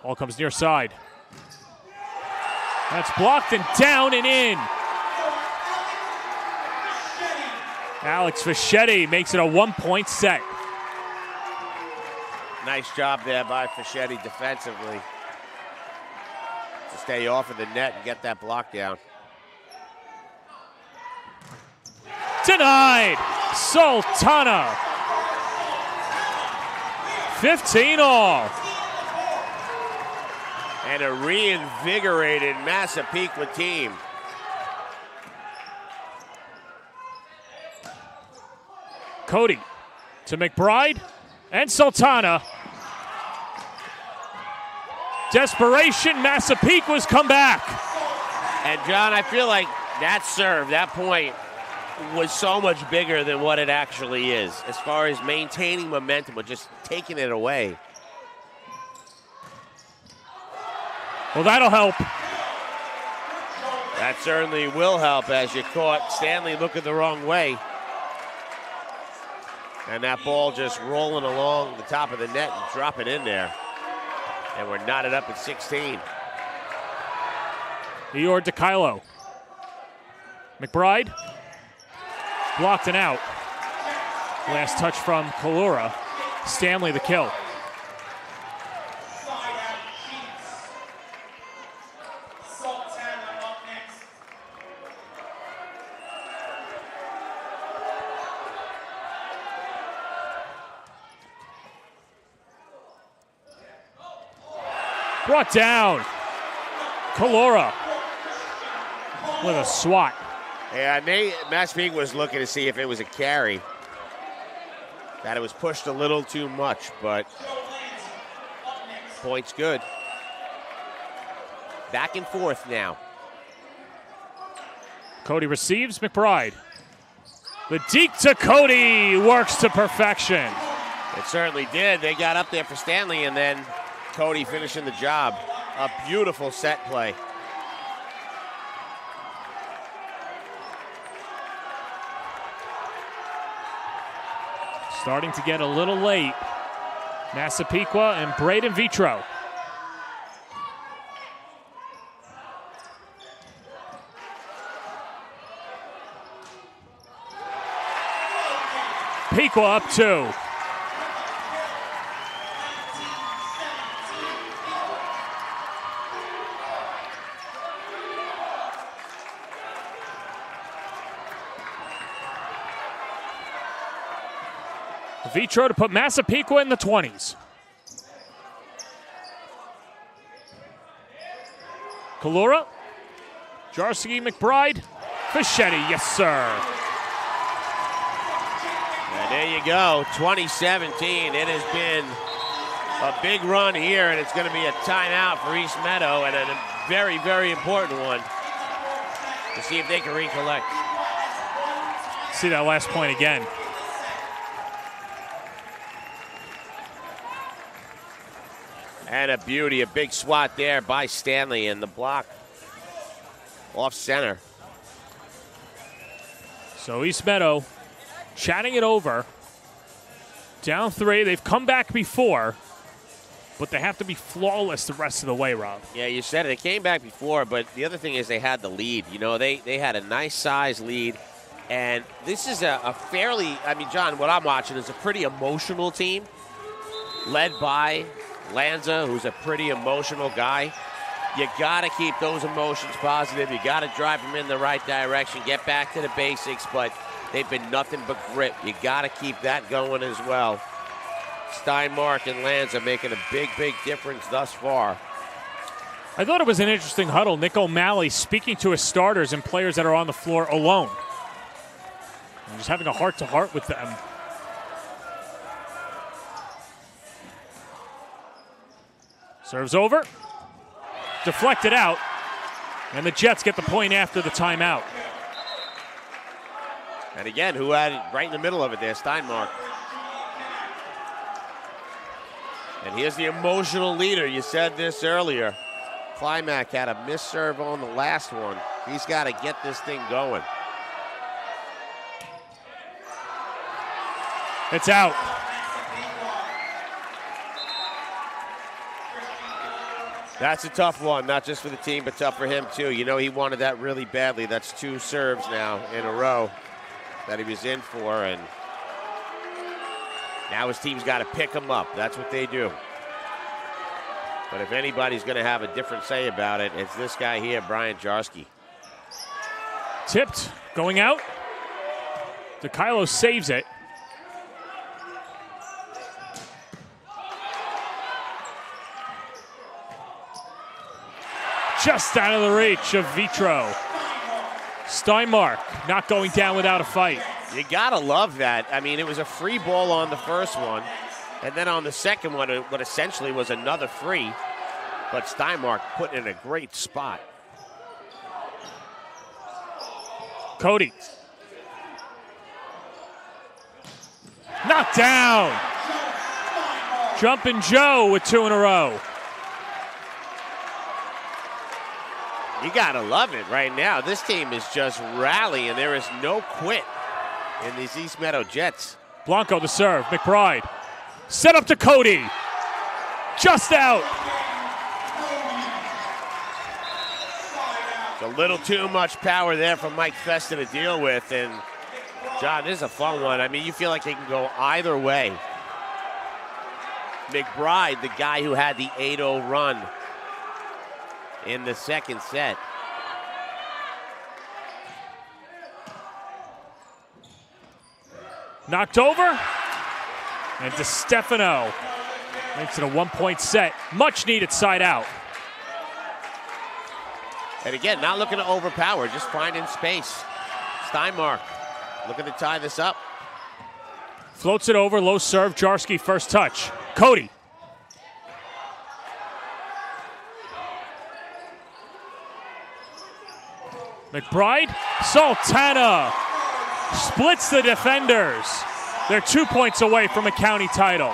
Ball comes near side. That's blocked and down and in. Alex Fischetti makes it a 1-point set. Nice job there by Fischetti defensively. to stay off of the net and get that block down. Denied. Sultana. 15 all. And a reinvigorated Massapequa team. Cody to McBride and Sultana. Desperation, Massapequa's come back. And John, I feel like that serve, that point, was so much bigger than what it actually is, as far as maintaining momentum, but just taking it away. Well, that'll help. That certainly will help, as you caught Stanley looking the wrong way. And that ball just rolling along the top of the net and dropping in there. And we're knotted up at 16. Eeyore DeKylo. McBride. Blocked and out. Last touch from Kalura. Stanley the kill. Brought down. Kalura with a swat. Yeah, Massapequa was looking to see if it was a carry. That it was pushed a little too much, but point's good. Back and forth now. Cody receives, McBride. The deke to Cody works to perfection. It certainly did. They got up there for Stanley, and then Cody finishing the job. A beautiful set play. Starting to get a little late. Massapequa and Braden Vitro. Pequa up 2. Vitro to put Massapequa in the 20s. Kalura. Jarsky, McBride. Fischetti, yes sir. And there you go, 2017. It has been a big run here, and it's going to be a timeout for East Meadow, and a very, very important one to see if they can recollect. See that last point again. And a beauty, a big swat there by Stanley, and the block off center. So East Meadow chatting it over. Down 3, they've come back before, but they have to be flawless the rest of the way, Rob. Yeah, you said it. They came back before, but the other thing is they had the lead. You know, they had a nice size lead, and this is a fairly, I mean, John, what I'm watching is a pretty emotional team led by Lanza, who's a pretty emotional guy. You got to keep those emotions positive. You got to drive them in the right direction, get back to the basics, but they've been nothing but grit. You got to keep that going as well. Steinmark and Lanza making a big, big difference thus far. I thought it was an interesting huddle. Nick O'Malley speaking to his starters and players that are on the floor alone. And just having a heart-to-heart with them. Serves over. Deflected out. And the Jets get the point after the timeout. And again, who had it right in the middle of it there, Steinmark. And here's the emotional leader. You said this earlier. Climac had a missed serve on the last one. He's got to get this thing going. It's out. That's a tough one, not just for the team, but tough for him too. You know, he wanted that really badly. That's 2 serves now in a row that he was in for, and now his team's got to pick him up. That's what they do. But if anybody's going to have a different say about it, it's this guy here, Brian Jarsky. Tipped, going out. DeKylo saves it. Just out of the reach of Vitro. Steinmark not going down without a fight. You gotta love that. I mean, it was a free ball on the first one, and then on the second one, what essentially was another free, but Steinmark put in a great spot. Cody. Knocked down. Jumpin' Joe with 2 in a row. You gotta love it right now. This team is just rallying. There is no quit in these East Meadow Jets. Blanco the serve. McBride. Set up to Cody. Just out. It's a little too much power there for Mike Festa to deal with. And, John, this is a fun one. I mean, you feel like it can go either way. McBride, the guy who had the 8-0 run in the second set. Knocked over. And DeStefano makes it a 1-point set. Much needed side out. And again, not looking to overpower, just finding space. Steinmark looking to tie this up. Floats it over, low serve, Jarsky first touch. Cody. McBride, Sultana splits the defenders. They're 2 points away from a county title.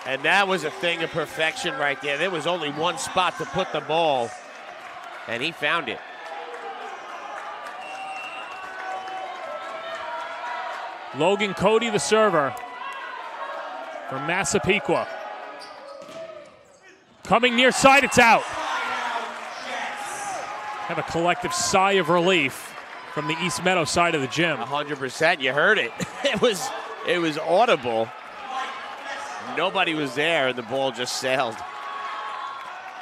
And that was a thing of perfection right there. There was only one spot to put the ball, and he found it. Logan Cody, the server from Massapequa. Coming near side, it's out. Have a collective sigh of relief from the East Meadow side of the gym. 100%, you heard it. It was audible. Nobody was there, and the ball just sailed.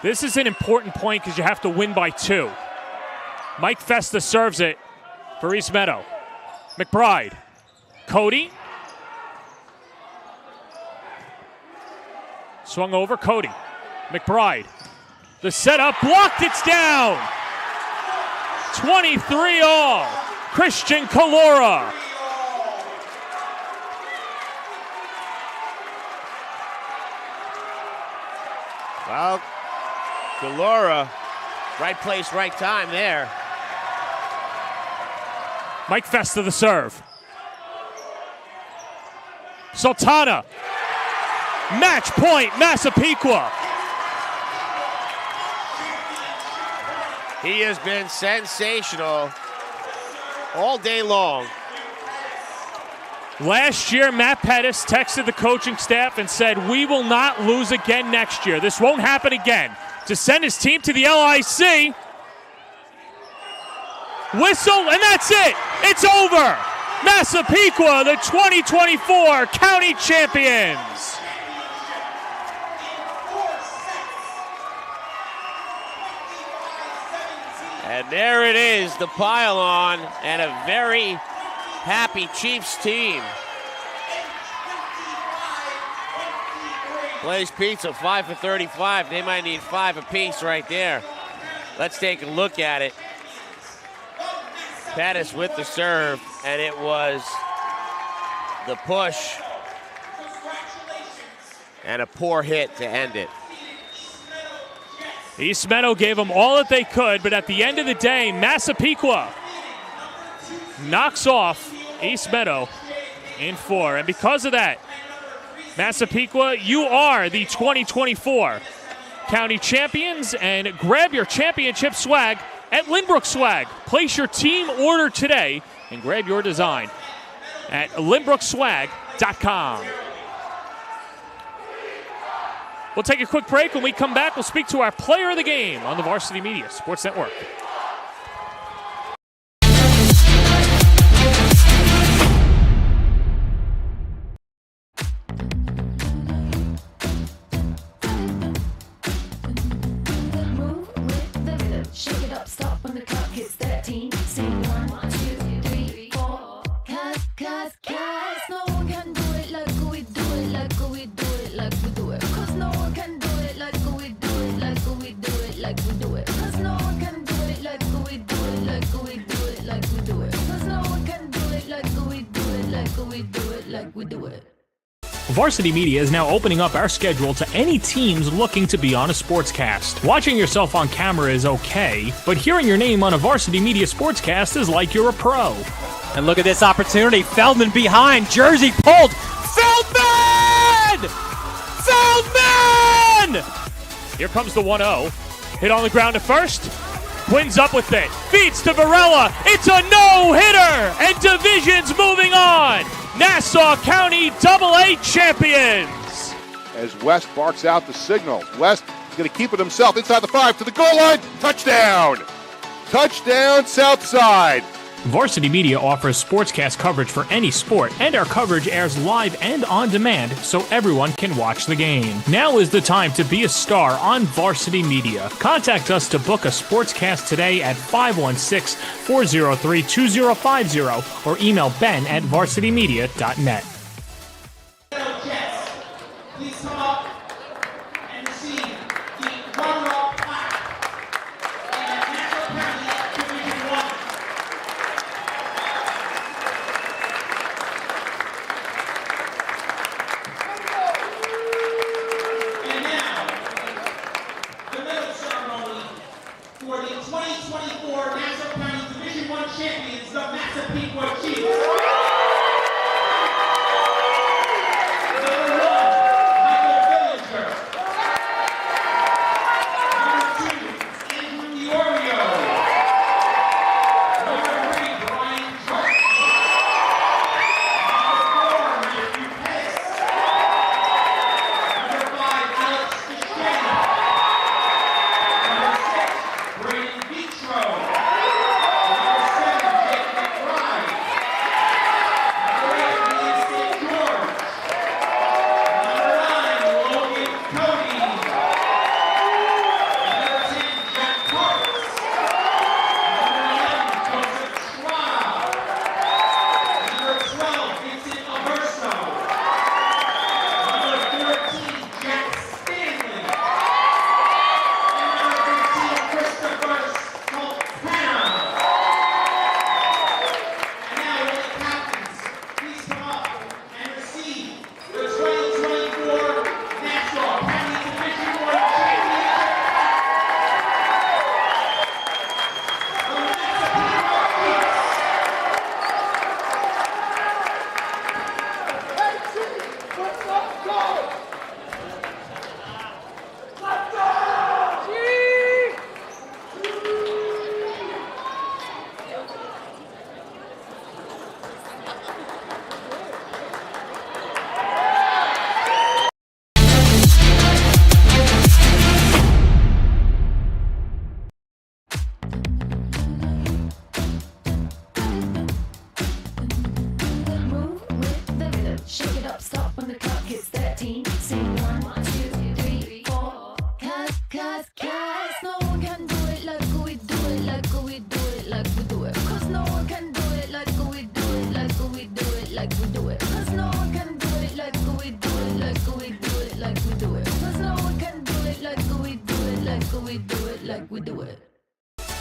This is an important point because you have to win by 2. Mike Festa serves it for East Meadow. McBride. Cody. Swung over, Cody. McBride. The setup blocked, it's down. 23 all. Christian Calora. Well, Calora, right place, right time there. Mike Festa the serve. Sultana. Match point, Massapequa. He has been sensational all day long. Last year, Matt Pettis texted the coaching staff and said, "We will not lose again next year. This won't happen again." To send his team to the LIC. Whistle, and that's it. It's over. Massapequa, the 2024 county champions. And there it is, the pile-on, and a very happy Chiefs team. Blaze Pizza, 5 for 35. They might need 5 apiece right there. Let's take a look at it. Pettis with the serve, and it was the push and a poor hit to end it. East Meadow gave them all that they could, but at the end of the day, Massapequa knocks off East Meadow in 4. And because of that, Massapequa, you are the 2024 county champions, and grab your championship swag at Lindbrook Swag. Place your team order today and grab your design at lindbrookswag.com. We'll take a quick break. When we come back, we'll speak to our player of the game on the Varsity Media Sports Network. we do it. Varsity Media is now opening up our schedule to any teams looking to be on a sportscast. Watching yourself on camera is okay, but hearing your name on a Varsity Media sportscast is like you're a pro. And look at this opportunity. Feldman behind. Jersey pulled. Feldman! Feldman! Here comes the 1-0. Hit on the ground to first. Twins up with it. Feeds to Varela. It's a no-hitter! And Division's moving on. Nassau County AA champions. As West barks out the signal. West is going to keep it himself inside the 5 to the goal line. Touchdown! Touchdown, Southside. Varsity Media offers sportscast coverage for any sport, and our coverage airs live and on demand so everyone can watch the game. Now is the time to be a star on Varsity Media. Contact us to book a sportscast today at 516-403-2050 or email ben@varsitymedia.net. Please come up and receive the runner-up plaque and Nassau County Division 1. And now, the medal ceremony for the 2024 Nassau County Division 1 champions, the Massapequa Chiefs.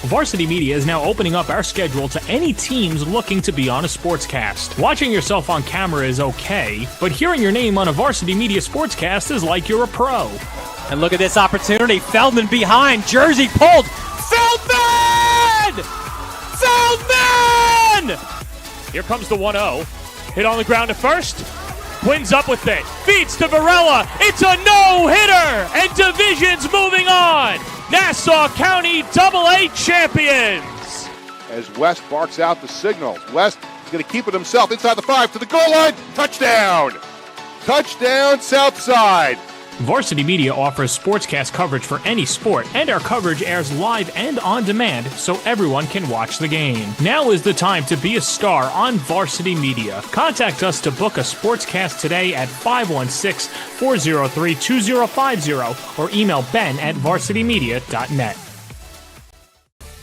Varsity Media is now opening up our schedule to any teams looking to be on a sportscast. Watching yourself on camera is okay, but hearing your name on a Varsity Media sportscast is like you're a pro. And look at this opportunity. Feldman behind. Jersey pulled. Feldman! Feldman! Here comes the 1-0. Hit on the ground to first. Twins up with it. Feeds to Varela. It's a no-hitter! And Division's moving on. Nassau County AA champions. As West barks out the signal. West is going to keep it himself inside the 5 to the goal line. Touchdown! Touchdown, Southside. Varsity Media offers sportscast coverage for any sport, and our coverage airs live and on demand so everyone can watch the game. Now is the time to be a star on Varsity Media. Contact us to book a sportscast today at 516-403-2050 or email ben@varsitymedia.net.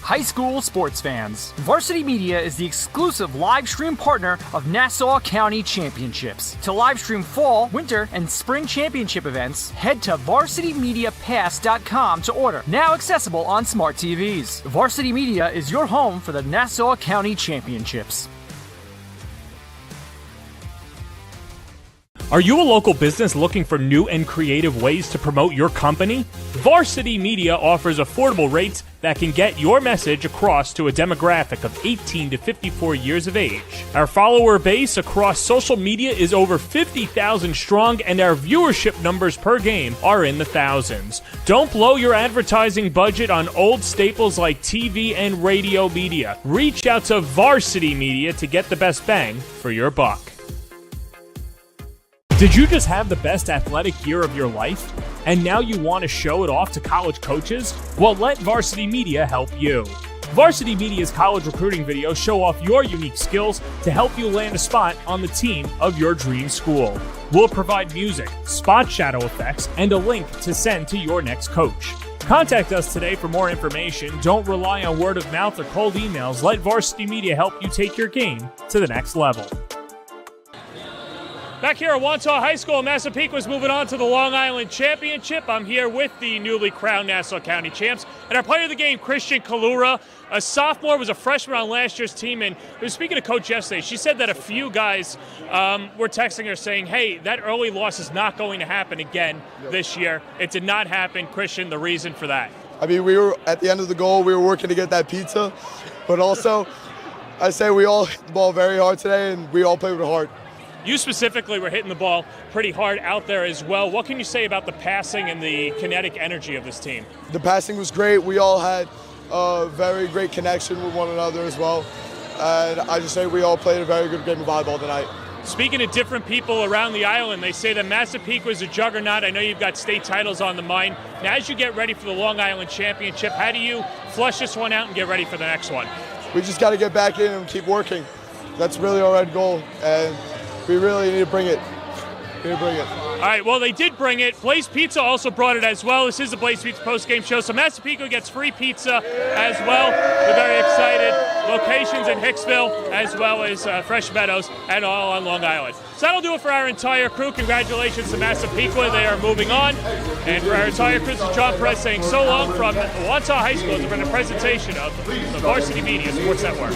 High school sports fans, Varsity Media is the exclusive live stream partner of Nassau County Championships. To live stream fall, winter, and spring championship events, head to varsitymediapass.com to order. Now accessible on smart TVs. Varsity Media is your home for the Nassau County Championships. Are you a local business looking for new and creative ways to promote your company? Varsity Media offers affordable rates that can get your message across to a demographic of 18 to 54 years of age. Our follower base across social media is over 50,000 strong, and our viewership numbers per game are in the thousands. Don't blow your advertising budget on old staples like TV and radio media. Reach out to Varsity Media to get the best bang for your buck. Did you just have the best athletic year of your life, and now you want to show it off to college coaches? Well, let Varsity Media help you. Varsity Media's college recruiting videos show off your unique skills to help you land a spot on the team of your dream school. We'll provide music, spot shadow effects, and a link to send to your next coach. Contact us today for more information. Don't rely on word of mouth or cold emails. Let Varsity Media help you take your game to the next level. Back here at Wantagh High School, Massapequa is moving on to the Long Island Championship. I'm here with the newly crowned Nassau County champs. And our player of the game, Christian Kalura, a sophomore, was a freshman on last year's team. And I was speaking to Coach yesterday. She said that a few guys were texting her saying, hey, that early loss is not going to happen again this year. It did not happen. Christian, the reason for that? I mean, we were at the end of the goal. We were working to get that pizza. But also, I say we all hit the ball very hard today, and we all played with heart. You specifically were hitting the ball pretty hard out there as well. What can you say about the passing and the kinetic energy of this team? The passing was great. We all had a very great connection with one another as well. And I just say we all played a very good game of volleyball tonight. Speaking to different people around the island, they say that Massapequa is a juggernaut. I know you've got state titles on the mind. Now, as you get ready for the Long Island Championship, how do you flush this one out and get ready for the next one? We just got to get back in and keep working. That's really our end goal. And we really need to bring it. All right, well, they did bring it. Blaze Pizza also brought it as well. This is the Blaze Pizza post-game show. So Massapequa gets free pizza as well. We're very excited. Locations in Hicksville as well as Fresh Meadows and all on Long Island. So that'll do it for our entire crew. Congratulations to Massapequa. They are moving on. And for our entire crew, this is John Perez saying so long from Wantagh High School. It's been a presentation of the Varsity Media Sports Network.